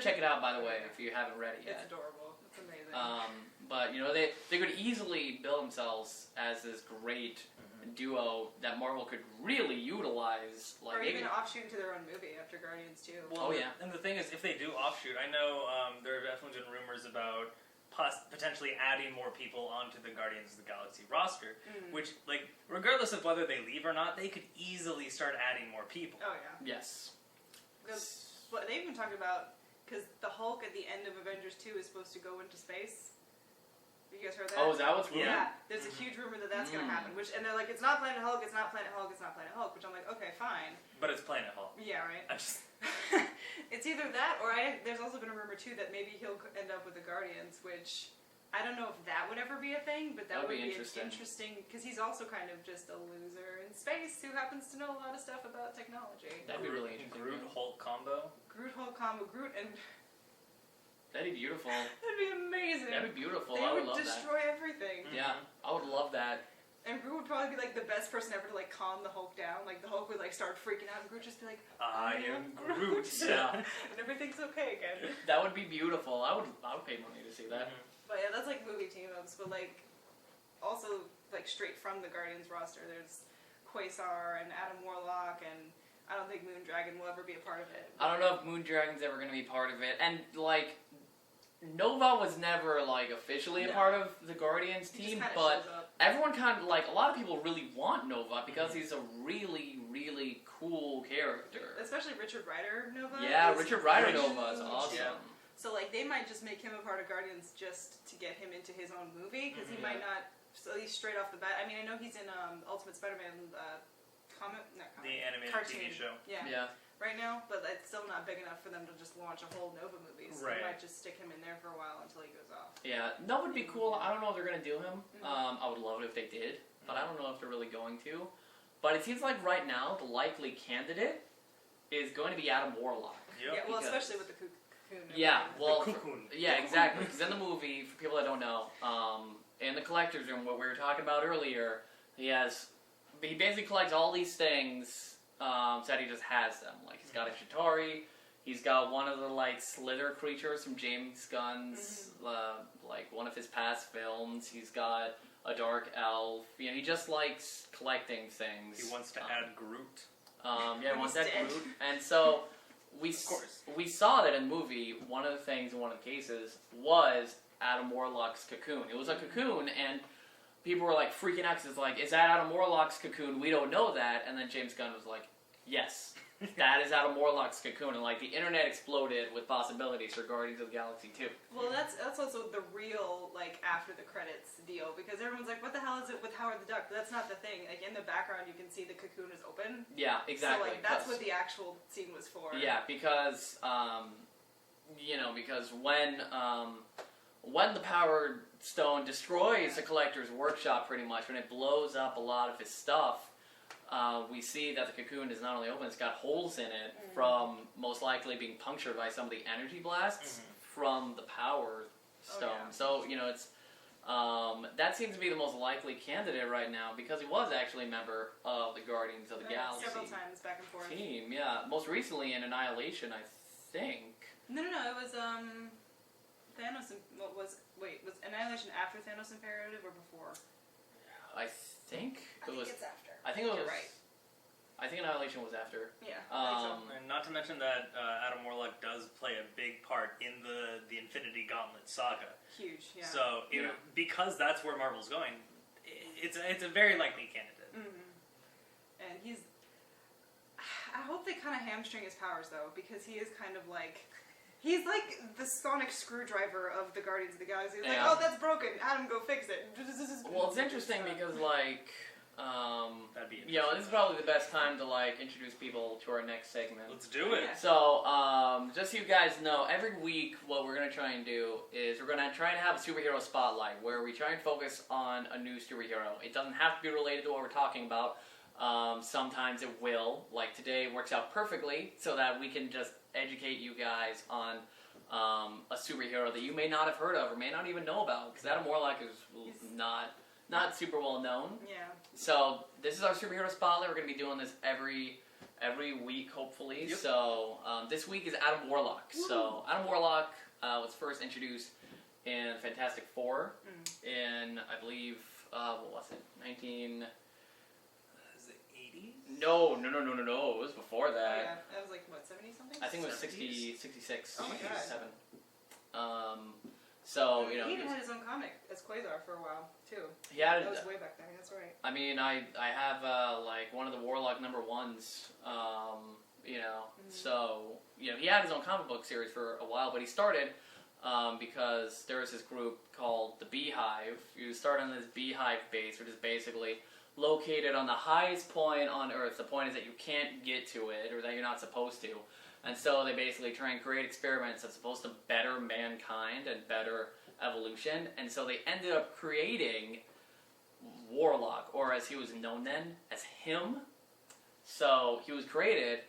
Check it out, by the way, if you haven't read it yet. It's adorable. It's amazing. But, you know, they could easily build themselves as this great duo that Marvel could really utilize. Like, or even offshoot into their own movie after Guardians 2. Well, and the thing is, if they do offshoot, I know there have definitely been rumors about potentially adding more people onto the Guardians of the Galaxy roster, which, like, regardless of whether they leave or not, they could easily start adding more people. Oh, yeah. Yes. Well, they even talked about, because the Hulk at the end of Avengers 2 is supposed to go into space. You guys heard that? Oh, is that what's rumored? Yeah, there's a huge rumor that that's going to happen. And they're like, it's not Planet Hulk, it's not Planet Hulk, it's not Planet Hulk. Which I'm like, okay, fine. But it's Planet Hulk. Yeah, right. I just... It's either that, or there's also been a rumor too that maybe he'll end up with the Guardians, which I don't know if that would ever be a thing, but that would be interesting because he's also kind of just a loser in space who happens to know a lot of stuff about technology. That'd be really interesting. Groot Hulk combo. Groot Hulk combo, Groot and that'd be beautiful. that'd be amazing. That'd be beautiful. They I would would love destroy everything. that. Yeah, I would love that. And Groot would probably be like the best person ever to like calm the Hulk down. Like the Hulk would like start freaking out, and Groot just be like, I am Groot. Yeah. and everything's okay again. That would be beautiful. I would pay money to see that. But yeah, that's like movie team ups. But like, also, like straight from the Guardians roster. There's Quasar and Adam Warlock, and I don't think Moondragon will ever be a part of it. I don't know if Moondragon's ever going to be part of it. And, like, Nova was never, like, officially a part of the Guardians He just team, kinda but shows up. everyone kind of, like, a lot of people really want Nova because he's a really, really cool character. Especially Richard Rider Nova. Yeah, is Richard Rider huge. Nova is awesome. Yeah. So like they might just make him a part of Guardians just to get him into his own movie because he might not, at least straight off the bat. I mean, I know he's in Ultimate Spider-Man The animated cartoon. TV show. Yeah. Right now, but it's still not big enough for them to just launch a whole Nova movie. So Right. they might just stick him in there for a while until he goes off. Yeah, that would be cool. I don't know if they're going to do him. I would love it if they did, but I don't know if they're really going to. But it seems like right now the likely candidate is going to be Adam Warlock. Yep. Yeah, well, because- especially with the cocoon. Yeah, well, The cocoon. yeah, exactly. Because in the movie, for people that don't know, in the collector's room, what we were talking about earlier, he basically collects all these things, so that he just has them. Like he's got a Chitauri, he's got one of the like Slither creatures from James Gunn's, like one of his past films. He's got a dark elf. You know, he just likes collecting things. He wants to add Groot. Yeah, he wants that Dead. Groot, and so. Of course. We saw that in the movie. One of the things in one of the cases was Adam Warlock's cocoon. It was a cocoon, and people were like freaking out because it's like, is that Adam Warlock's cocoon? We don't know that. And then James Gunn was like, yes, that is Adam Warlock's cocoon. And like the internet exploded with possibilities for Guardians of the Galaxy 2. Well, that's also the real like after the credits deal because everyone's like, what the hell is it with Howard the Duck? But that's not the thing. Like in the background, you can see the cocoon is open. Yeah, exactly. So like that's 'cause- what the actual scene was for. Yeah, because because when the Power Stone destroys the Collector's Workshop, pretty much when it blows up a lot of his stuff, we see that the cocoon is not only open; it's got holes in it from most likely being punctured by some of the energy blasts from the Power Stone. yeah. So it's. That seems to be the most likely candidate right now because he was actually a member of the Guardians of the Galaxy Several times back and forth. team. Yeah, most recently in Annihilation, I think. No, it was Thanos. Was Annihilation after Thanos Imperative or before? I think it was. it's after. I think it was. You're right. I think Annihilation was after. Yeah. I think so. And not to mention that Adam Warlock does play a big part in the Infinity Gauntlet saga. Huge. Yeah. So because that's where Marvel's going, it's a very likely candidate. And I hope they kind of hamstring his powers though, because he is kind of like. He's like the sonic screwdriver of the Guardians of the Galaxy. He's like, Yeah. oh, that's broken. Adam, go fix it. Well, it's interesting because like. That'd be interesting. This is probably the best time to like introduce people to our next segment. Let's do it. Yeah. So, just so you guys know, every week what we're going to try and do is we're going to try and have a superhero spotlight where we try and focus on a new superhero. It doesn't have to be related to what we're talking about. Sometimes it will. Like today works out perfectly so that we can just educate you guys on a superhero that you may not have heard of or may not even know about because Adam Warlock is not super well known. Yeah. So this is our superhero spotlight. We're going to be doing this every week, hopefully. Yep. So this week is Adam Warlock. Woo. So Adam Warlock was first introduced in Fantastic Four in, I believe, what was it? 19... Is it 80s? No. It was before Oh, that. yeah. That was like what 70 something. I think it was 70s? 66, Oh my God. 67. So he he even was- had his own comic as Quasar for a while too. he had. That was way back then. That's right. I mean, I have like one of the Warlock number ones, so he had his own comic book series for a while, but he started because there was this group called the Beehive. You start on this Beehive base, which is basically located on the highest point on Earth. The point is that you can't get to it, or that you're not supposed to. And so they basically try and create experiments that's supposed to better mankind and better evolution. And so they ended up creating Warlock, or as he was known then, as him. So he was created,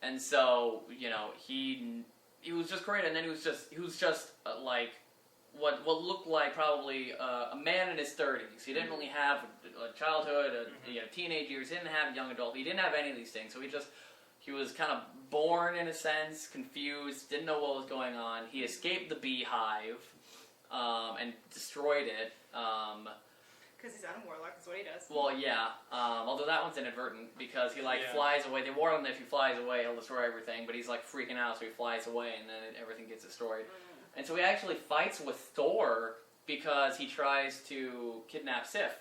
and so he was just created, and then he was just like what looked like probably a man in his 30s. He didn't really have a childhood, teenage years. He didn't have young adult. He didn't have any of these things. So he was kind of born in a sense, confused, didn't know what was going on. He escaped the Beehive and destroyed it. Because he's on a warlock, that's what he does. Well, yeah. Although that one's inadvertent because he Yeah. flies away. They warn him that if he flies away, he'll destroy everything. But he's freaking out, so he flies away, and then everything gets destroyed. And so he actually fights with Thor because he tries to kidnap Sif.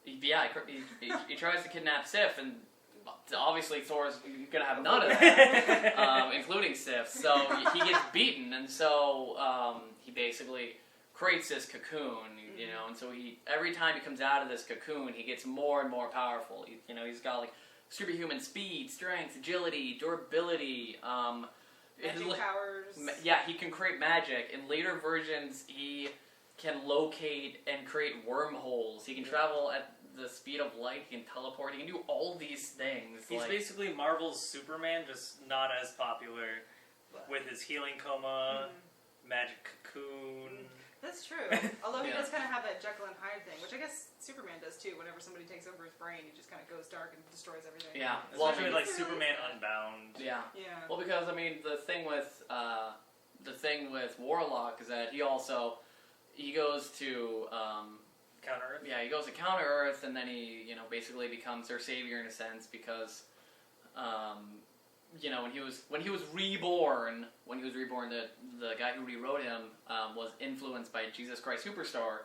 He tries to kidnap Sif, and obviously Thor's gonna have none of that, including Sif. So he gets beaten, and so he basically creates this cocoon, and so every time he comes out of this cocoon, he gets more and more powerful. He's got superhuman speed, strength, agility, durability. Magic powers. He can create magic. In later versions, he can locate and create wormholes. He can travel at the speed of light. He can teleport. He can do all these things. He's basically Marvel's Superman, just not as popular, with his healing coma, magic cocoon. That's true. Although he Yeah. does kind of have that Jekyll and Hyde thing, which I guess Superman does too. Whenever somebody takes over his brain, he just kind of goes dark and destroys everything. Yeah. Especially Well, Superman Unbound. Yeah. Yeah. Well, because the thing with Warlock is that he goes to Counter Earth. he goes to Counter Earth, and then he basically becomes their savior in a sense because when he was reborn, the guy who rewrote him was influenced by Jesus Christ Superstar.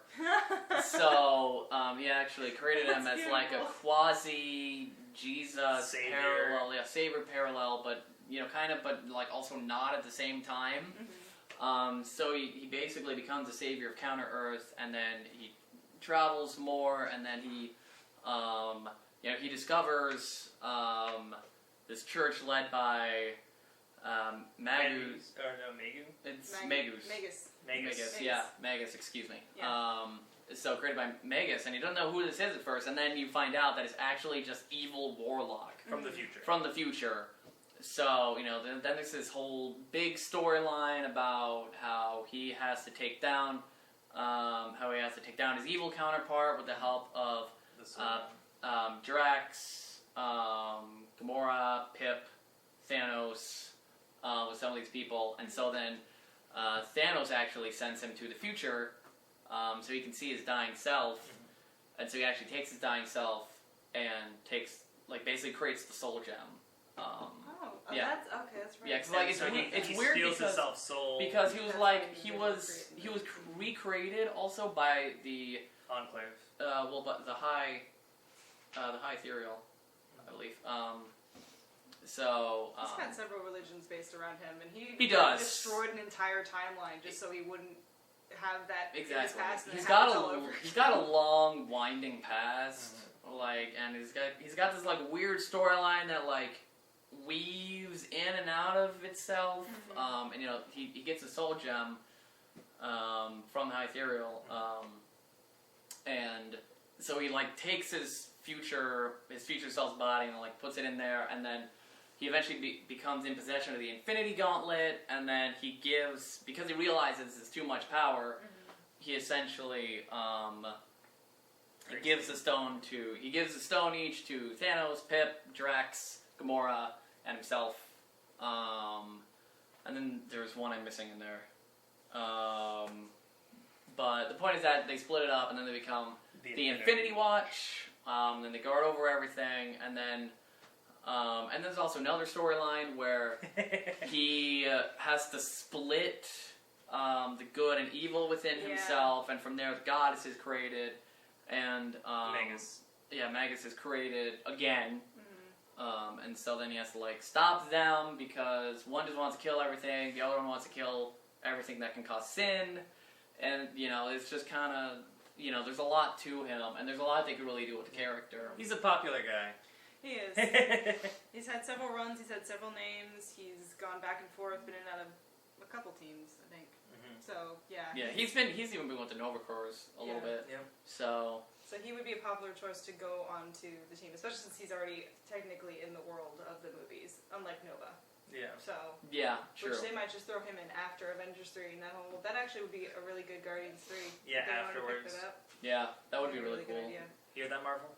So he actually created him That's as a beautiful. quasi Jesus Savior. parallel, savior parallel, but but also not at the same time. So he basically becomes a savior of Counter Earth, and then he travels more, and then he discovers this church led by Magus. Or no, Magu? It's Magus. Magus. Magus, yeah, Magus, excuse me. Yeah. So created by Magus, and you don't know who this is at first, and then you find out that it's actually just evil Warlock From the future. from the future. So then there's this whole big storyline about how he has to take down his evil counterpart with the help of The Superman. Drax, Gamora, Pip, Thanos, with some of these people, and so then Thanos actually sends him to the future, so he can see his dying self, and so he actually takes his dying self and basically creates the Soul Gem. Yeah. That's okay. That's right. Yeah, 'cause it's he weird steals because his self-soul. because he was That's like what he he was did he was recreated also by the Enclave. but the high ethereal, I believe. So He's got several religions based around him, and He does. destroyed an entire timeline just so he wouldn't have that in his exactly. past. And He's it happens got all over. he's got a long winding past, and he's got this weird storyline that weaves in and out of itself. And he gets a Soul Gem from High Ethereal, and so he takes his future self's body and puts it in there, and then he eventually becomes in possession of the Infinity Gauntlet, and then he gives, because he realizes it's too much power, he essentially he gives the stone each to Thanos, Pip, Drax, Gamora, and himself. And then there's one I'm missing in there. But the point is that they split it up, and then they become the Infinity Watch. Then they guard over everything, and then there's also another storyline where he has to split the good and evil within himself, and from there the goddess is created, and Magus. Yeah, Magus is created again. And so then he has to stop them because one just wants to kill everything, the other one wants to kill everything that can cause sin, and it's just kind of there's a lot to him, and there's a lot they could really do with the character. He's a popular guy. He is. He's had several runs. He's had several names. He's gone back and forth, been in and out of a couple teams, I think. So yeah. Yeah, he's even been with the Nova Corps a little bit. Yeah. So he would be a popular choice to go onto the team, especially since he's already technically in the world of the movies, unlike Nova. Yeah. So yeah, true. which they might just throw him in after Avengers 3, and that actually would be a really good Guardians 3. Yeah, if they wanted to pick afterwards. that up. Yeah, that would be That'd really cool. good idea. Hear that, Marvel?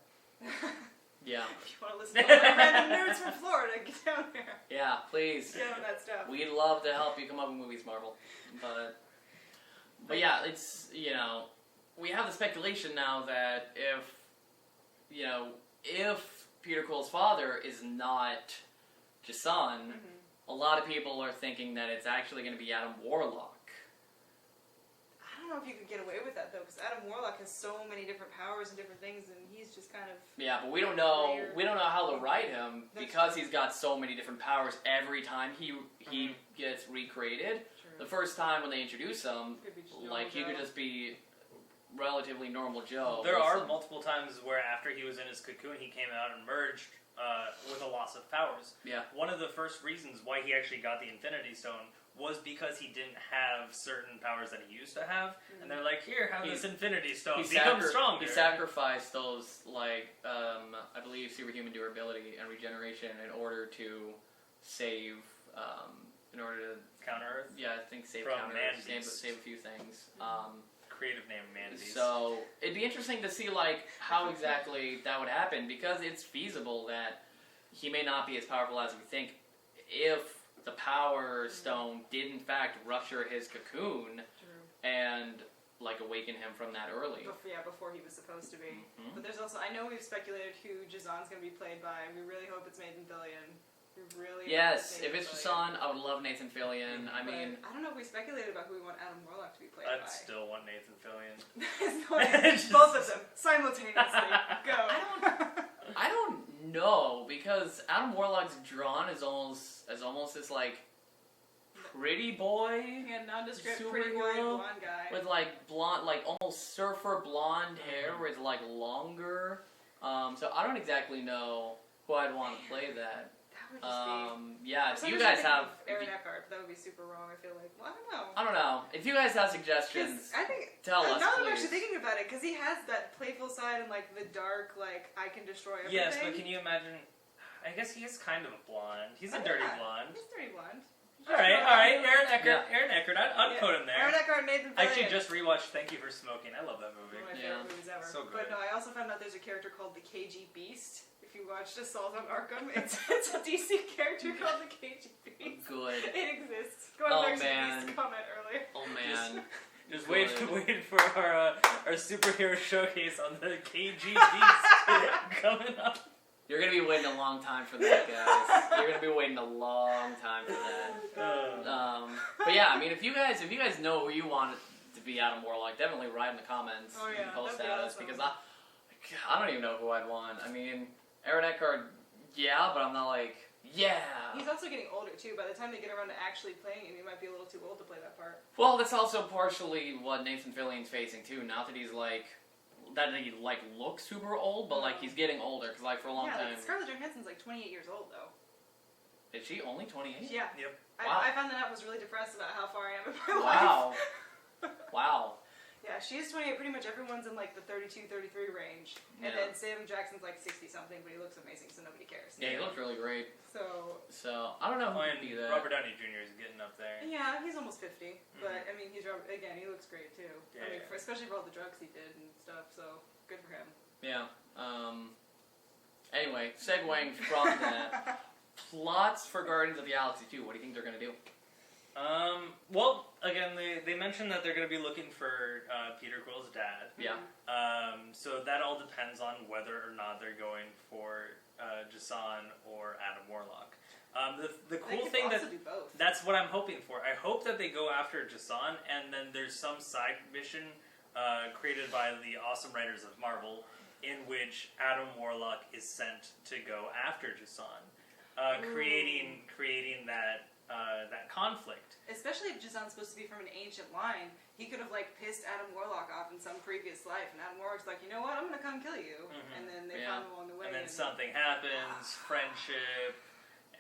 Yeah. If you want to listen to all my random nerds from Florida, get down there. Yeah, please. Get on that stuff. We'd love to help you come up with movies, Marvel. But yeah, it's we have the speculation now that if Peter Quill's father is not Jason, a lot of people are thinking that it's actually going to be Adam Warlock. I don't know if you could get away with that though, because Adam Warlock has so many different powers and different things, and he's just kind of. Yeah, but we don't know. Layer. We don't know how to write him That's because true. he's got so many different powers. Every time he gets recreated, True. the first time when they introduce him, Could be just like he normal could Joe. just be relatively normal Joe. There with are some- multiple times where after he was in his cocoon, he came out and merged with a loss of powers. Yeah. One of the first reasons why he actually got the Infinity Stone was because he didn't have certain powers that he used to have, and they're like, "Here, have He- this Infinity Stone. He, Become stronger." he sacrificed those, I believe, superhuman durability and regeneration in order to save, in order to, Counter Earth. yeah, I think save From counter, Man-Beast. save a few things. Creative name, Mandy's. So it'd be interesting to see how exactly that would happen, because it's feasible that he may not be as powerful as we think if the Power Stone did in fact rupture his cocoon True. and awaken him from that early. Before he was supposed to be. Mhm. But there's also, I know we've speculated who Jazan's going to be played by. We really hope it's Nathan Fillion. We really Yes, hope if it's Nathan Fillion. Jason, I would love Nathan Fillion. I But mean, I don't know if we speculated about who we want Adam Warlock to be played I'd by. still want Nathan Fillion. Both of them simultaneously. Go. I don't know, because Adam Warlock's drawn as almost this pretty boy Yeah, nondescript, pretty boy, Superhero blonde guy. with blonde, almost surfer blonde hair with longer. So I don't exactly know who I'd want to play that. That would just be. Yeah, For if some you reason, guys I think have, of Aaron Eckhart, that would be super wrong. I feel like. Well, I don't know. If you guys have 'Cause suggestions, I think tell us, now that I'm please. actually thinking about it, because he has that playful side and the dark, I can destroy everything. Yes, but can you imagine? I guess he is kind of a blonde. He's a Oh, dirty yeah. blonde. He's dirty blonde. All right. Aaron Eckhart. Yeah. Aaron Eckhart. I'd put him there. Aaron Eckhart, Nathan Fillion. I actually just rewatched Thank You for Smoking. I love that movie. One of my Yeah. favorite movies ever. So good. But no, I also found out there's a character called the KG Beast. If you watched Assault on Arkham, it's a DC character called the KG Beast. good. It exists. Going Oh, back to the man. Beast comment earlier. Oh man. Just Good. wait for our superhero showcase on the KG Beast coming up. You're gonna be waiting a long time for that, guys. You're gonna be waiting a long time for that. But yeah, I mean, if you guys know who you want it to be Adam Warlock, definitely write in the comments Oh, yeah, and post that'd be at us, awesome. because I don't even know who I'd want. I mean, Aaron Eckhart, yeah, but I'm not yeah. He's also getting older too. By the time they get around to actually playing him, he might be a little too old to play that part. Well, that's also partially what Nathan Fillion's facing too. Not that he's that he looks super old, but he's getting older, because for a long time. Scarlett Johansson's 28 years old though. Is she only 28? Yeah. Yep. Wow. I found that out, was really depressed about how far I am in my Wow. life. Wow. Yeah, she's 28. Pretty much everyone's in the 32, 33 range. And Yeah. then Sam Jackson's 60 something, but he looks amazing, so nobody cares. Yeah, he looked really great. So I don't know who Oh, could and be that. Robert Downey Jr. is getting up there. yeah, he's almost 50. But I mean, again, he looks great too. Yeah, I mean, yeah. especially for all the drugs he did and stuff. So good for him. Yeah. Anyway, segueing from that, plots for Guardians of the Galaxy 2. What do you think they're gonna do? Well, again, they mentioned that they're going to be looking for Peter Quill's dad. Yeah. So that all depends on whether or not they're going for Jason or Adam Warlock. The They cool could thing also do both. that's what I'm hoping for. I hope that they go after Jason, and then there's some side mission created by the awesome writers of Marvel, in which Adam Warlock is sent to go after Jason, creating that conflict. Especially if Jason's supposed to be from an ancient line, he could have pissed Adam Warlock off in some previous life, and Adam Warlock's like, you know what, I'm gonna come kill you, and then they Yeah. find him along the way. And then something happens, friendship,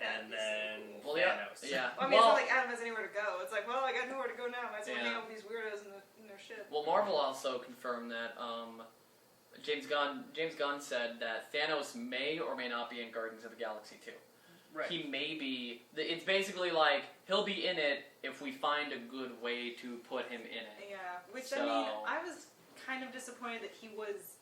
and That'd be then so Well, yeah. Thanos. Yeah. Well, I mean, Well, it's not like Adam has anywhere to go. It's well, I got nowhere to go now. Might as well Yeah. hang out with these weirdos in their ship. well, Marvel also confirmed that James Gunn said that Thanos may or may not be in Guardians of the Galaxy 2. Right. He may be. It's basically he'll be in it if we find a good way to put him in it. Yeah, which So- I mean, I was kind of disappointed that he was,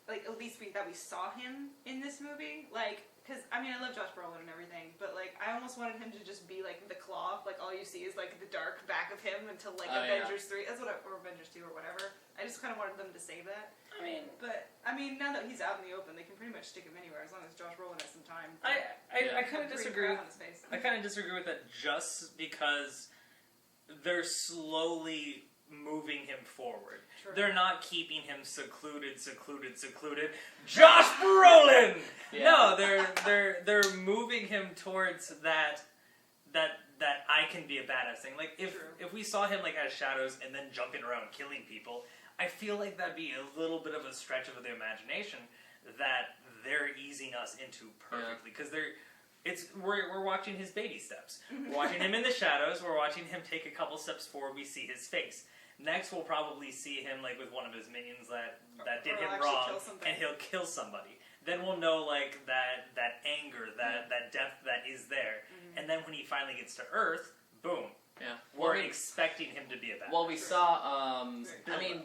at least that we saw him in this movie. Because, I mean, I love Josh Brolin and everything, but, I almost wanted him to just be, the Claw. All you see is, the dark back of him until, Oh, yeah. Avengers 3. That's what or Avengers 2 or whatever. I just kind of wanted them to save that. I mean, But I mean, now that he's out in the open, they can pretty much stick him anywhere as long as Josh Brolin has some time. I kind of breathe disagree. crap on his face. I kind of disagree with that just because they're slowly moving him forward. True. They're not keeping him secluded. Josh Brolin. Yeah. No, they're moving him towards that I can be a badass thing. Like if we saw him like as Shadows and then jumping around killing people, I feel like that'd be a little bit of a stretch of the imagination that they're easing us into perfectly because we're watching his baby steps. We're watching him in the shadows. We're watching him take a couple steps forward. We see his face. Next, we'll probably see him like with one of his minions that did Or him actually wrong, kill something. and he'll kill somebody. Then we'll know like that anger, that depth that is there. And then when he finally gets to Earth, boom, Yeah. we're Well, expecting him to be a badass. well, we saw. I mean,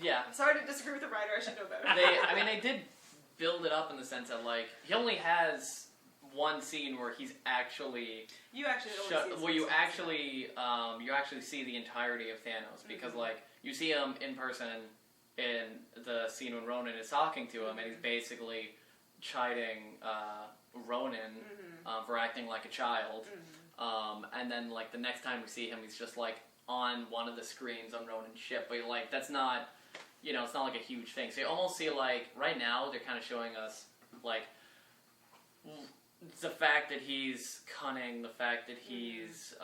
yeah. I'm sorry to disagree with the writer. I should know better. They did build it up in the sense that like he only has one scene where he's actually You actually only see where you his actually see the entirety of Thanos because like you see him in person in the scene when Ronan is talking to him and he's basically chiding Ronan for acting like a child, and then like the next time we see him he's just like on one of the screens on Ronan's ship, but like that's not, you know, it's not like a huge thing. So you almost see like right now they're kind of showing us like the fact that he's cunning, the fact that he's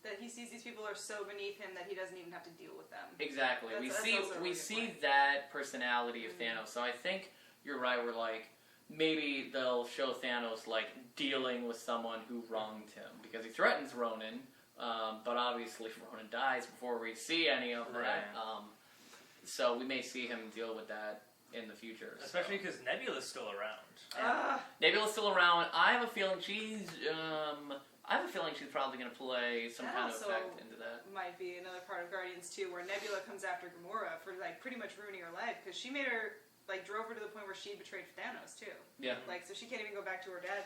that he sees these people are so beneath him that he doesn't even have to deal with them. exactly. That's also a really We good see point. that personality of Thanos. So I think you're right. We're like maybe they'll show Thanos like dealing with someone who wronged him because he threatens Ronan, but obviously Ronan dies before we see any of that. Right. So we may see him deal with that in the future. Especially because Nebula's still around. Nebula's still around. I have a feeling she's probably going to play some That kind of also effect into that. might be another part of Guardians 2 where Nebula comes after Gamora for like pretty much ruining her life because she made her like drove her to the point where she betrayed Thanos too. Yeah. Like so she can't even go back to her dad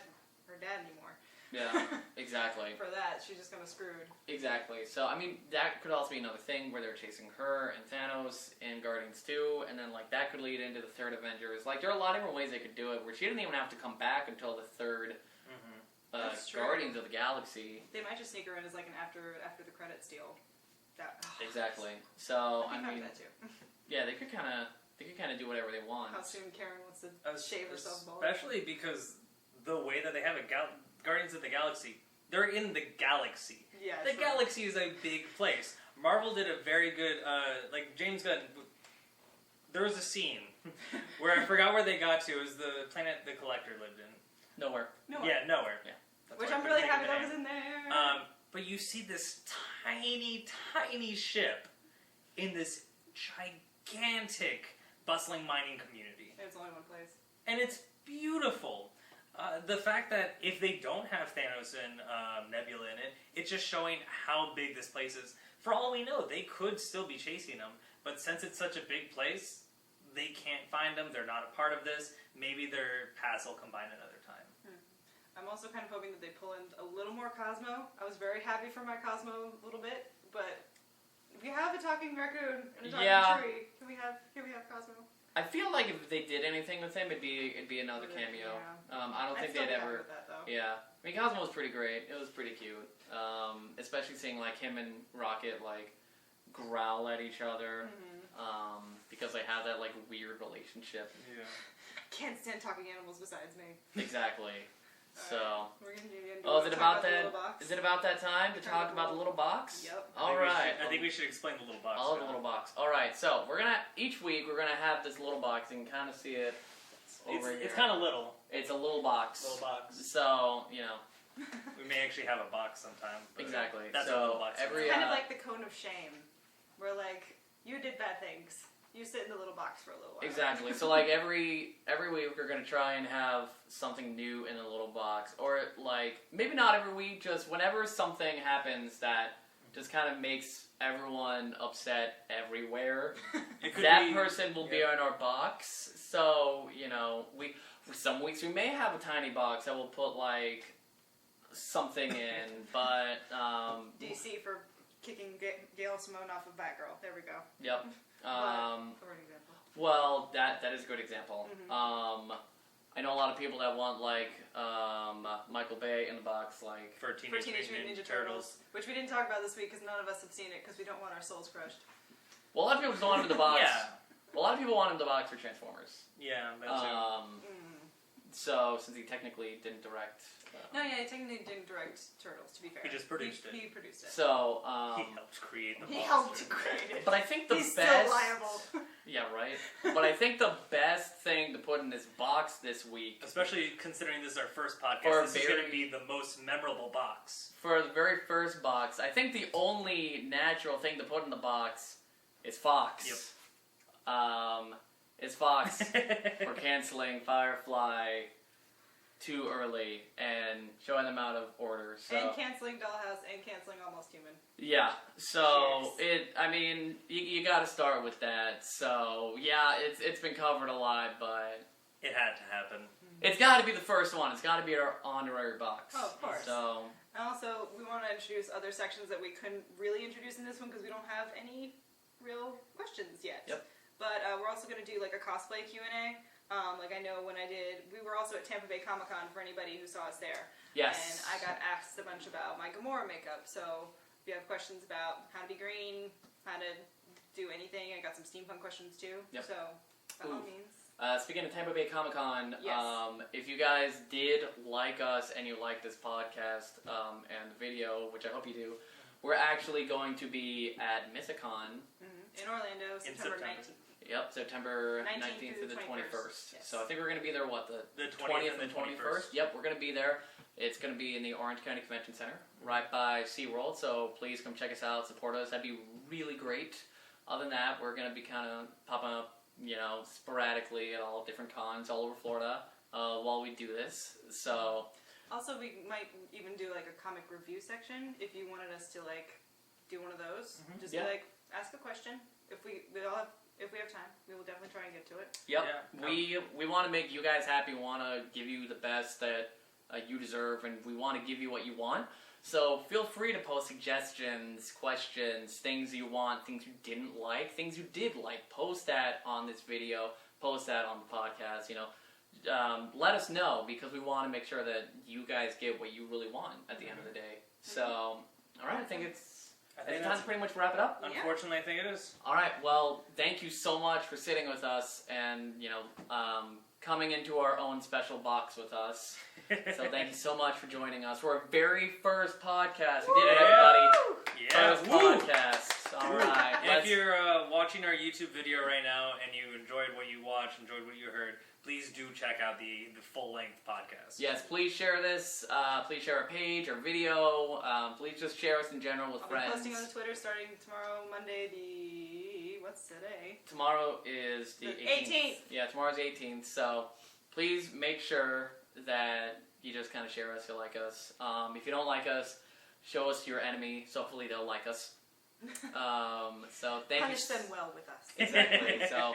anymore. Yeah, exactly. For that, she's just kind of screwed. Exactly. So, I mean, that could also be another thing where they're chasing her and Thanos in Guardians 2, and then, like, that could lead into the third Avengers. Like, there are a lot of different ways they could do it, where she didn't even have to come back until the third That's true. Guardians of the Galaxy. They might just sneak her in as like an after the credits deal. That Exactly. So, I I'd be fine mean, with that too. yeah, they could kind of do whatever they want. How soon Karen wants to shave herself bald. Especially because the way that they have it, Guardians of the Galaxy, they're in the galaxy. Yeah, The true. galaxy is a big place. Marvel did a very good, like James Gunn. There was a scene where I forgot where they got to. It was the planet the Collector lived in. Nowhere. No, Yeah, nowhere. Yeah. That's which why I I'm couldn't really think of happy the that name. was in there. But you see this tiny ship in this gigantic, bustling mining community. There's only one place. And it's beautiful. The fact that if they don't have Thanos and Nebula in it, it's just showing how big this place is. For all we know, they could still be chasing them, but since it's such a big place, they can't find them, they're not a part of this, maybe their paths will combine another time. I'm also kind of hoping that they pull in a little more Cosmo. I was very happy for my Cosmo a little bit, but if we have a talking raccoon and a talking tree, can we have Cosmo? I feel like if they did anything with him, it'd be another cameo. Yeah. I don't think I'd still they'd be happy ever. with that, though. Yeah, I mean Cosmo was pretty great. It was pretty cute, especially seeing like him and Rocket like growl at each other because they have that like weird relationship. Yeah. Can't stand talking animals besides me. Exactly. So, We're gonna do oh, is it about the that? little box? Is it about that time to talk about the little box? Yep. All right. I think we should explain the little box. All of the little box. All right. So each week we're gonna have this little box. You can kind of see it over here. It's kind of little. It's a little box. Little box. So you know. We may actually have a box sometime. But Exactly. That's So, a little box. every- It's kind of Yeah. like the cone of shame, where like you did bad things. You sit in the little box for a little while. Exactly. So like every week we're gonna try and have something new in the little box, or like maybe not every week, just whenever something happens that just kind of makes everyone upset everywhere. It could That be- person will be yeah. in our box. So you know, some weeks we may have a tiny box that will put like something in, but DC for kicking Gail Simone off of Batgirl. There we go. yep. For an example. Well, that is a good example. Mhm. I know a lot of people that want like Michael Bay in the box, like For Teenage Mutant Ninja Turtles. Which we didn't talk about this week because none of us have seen it because we don't want our souls crushed. well, a lot of people just want him in the box. Yeah. Well, a lot of people want him in the box for Transformers. Yeah, that's it. So since he technically didn't direct. No, yeah, he technically didn't direct Turtles, to be fair. He just produced it. He produced it. So He helped create the He monster. helped create it. but I think the He's best. still liable. Yeah, right. But I think the best thing to put in this box this week, Especially considering this is our first podcast, For a this is going to very- be the most memorable box. for the very first box, I think the only natural thing to put in the box is Fox. Is Fox for canceling Firefly too early and showing them out of order. So And canceling Dollhouse and canceling Almost Human. yeah, so Cheers. you got to start with that. So yeah, it's been covered a lot, but It had to happen. it's got to be the first one. It's got to be our honorary box. Oh, of course. So And also, we want to introduce other sections that we couldn't really introduce in this one because we don't have any real questions yet. Yep. But we're also going to do like a cosplay Q&A. Like I know when we were also at Tampa Bay Comic Con for anybody who saw us there. yes, And I got asked a bunch about my Gamora makeup. So if you have questions about how to be green, how to do anything, I got some steampunk questions too. Yep. So by all Ooh. means. Speaking of Tampa Bay Comic Con, Yes. if you guys did like us and you like this podcast and the video, which I hope you do, we're actually going to be at Mysicon. In Orlando, In September September. 19th. Yep, September 19th 19th through the 21st. Yes. So I think we're going to be there, The 20th and 21st? Yep, we're going to be there. It's going to be in the Orange County Convention Center, right by SeaWorld. So please come check us out, support us. That'd be really great. Other than that, we're going to be kind of popping up, sporadically at all different cons all over Florida while we do this. So Also, we might even do like a comic review section if you wanted us to like do one of those. Just Yeah. be like, ask a question. If we have time, we will definitely try and get to it. yep, Yeah. we want to make you guys happy. We want to give you the best that you deserve, and we want to give you what you want. So feel free to post suggestions, questions, things you want, things you didn't like, things you did like. Post that on this video. Post that on the podcast. Let us know because we want to make sure that you guys get what you really want at the end of the day. So, all right, I think it's time that's- to pretty much wrap it up. Unfortunately, I think it is. All right, well, thank you so much for sitting with us and coming into our own special box with us. So thank you so much for joining us for our very first podcast. We did it, everybody. Yeah. First Woo! podcast. All right. And if you're watching our YouTube video right now and you enjoyed what you watched, enjoyed what you heard, please do check out the full-length podcast. Yes, please share this. Please share our page, our video. Please just share us in general with I'll friends. be posting on the Twitter starting tomorrow, Monday. What's today? Tomorrow is the 18th. Yeah, tomorrow's 18th. So please make sure that you just kind of share us, you like us. If you don't like us, show us to your enemy. So hopefully they'll like us. So thank Punish you. them well with us. Exactly. So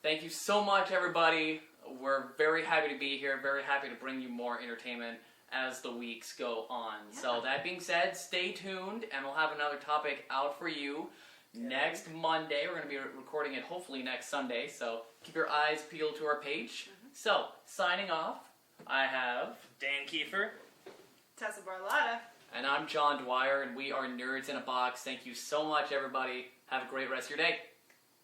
thank you so much, everybody. We're very happy to be here. Very happy to bring you more entertainment as the weeks go on. So that being said, stay tuned, and we'll have another topic out for you next Monday. We're going to be recording it hopefully next Sunday. So keep your eyes peeled to our page. So signing off, I have Dan Kiefer. Tessa Barlotta. and I'm John Dwyer, and we are Nerds in a Box. Thank you so much, everybody. Have a great rest of your day.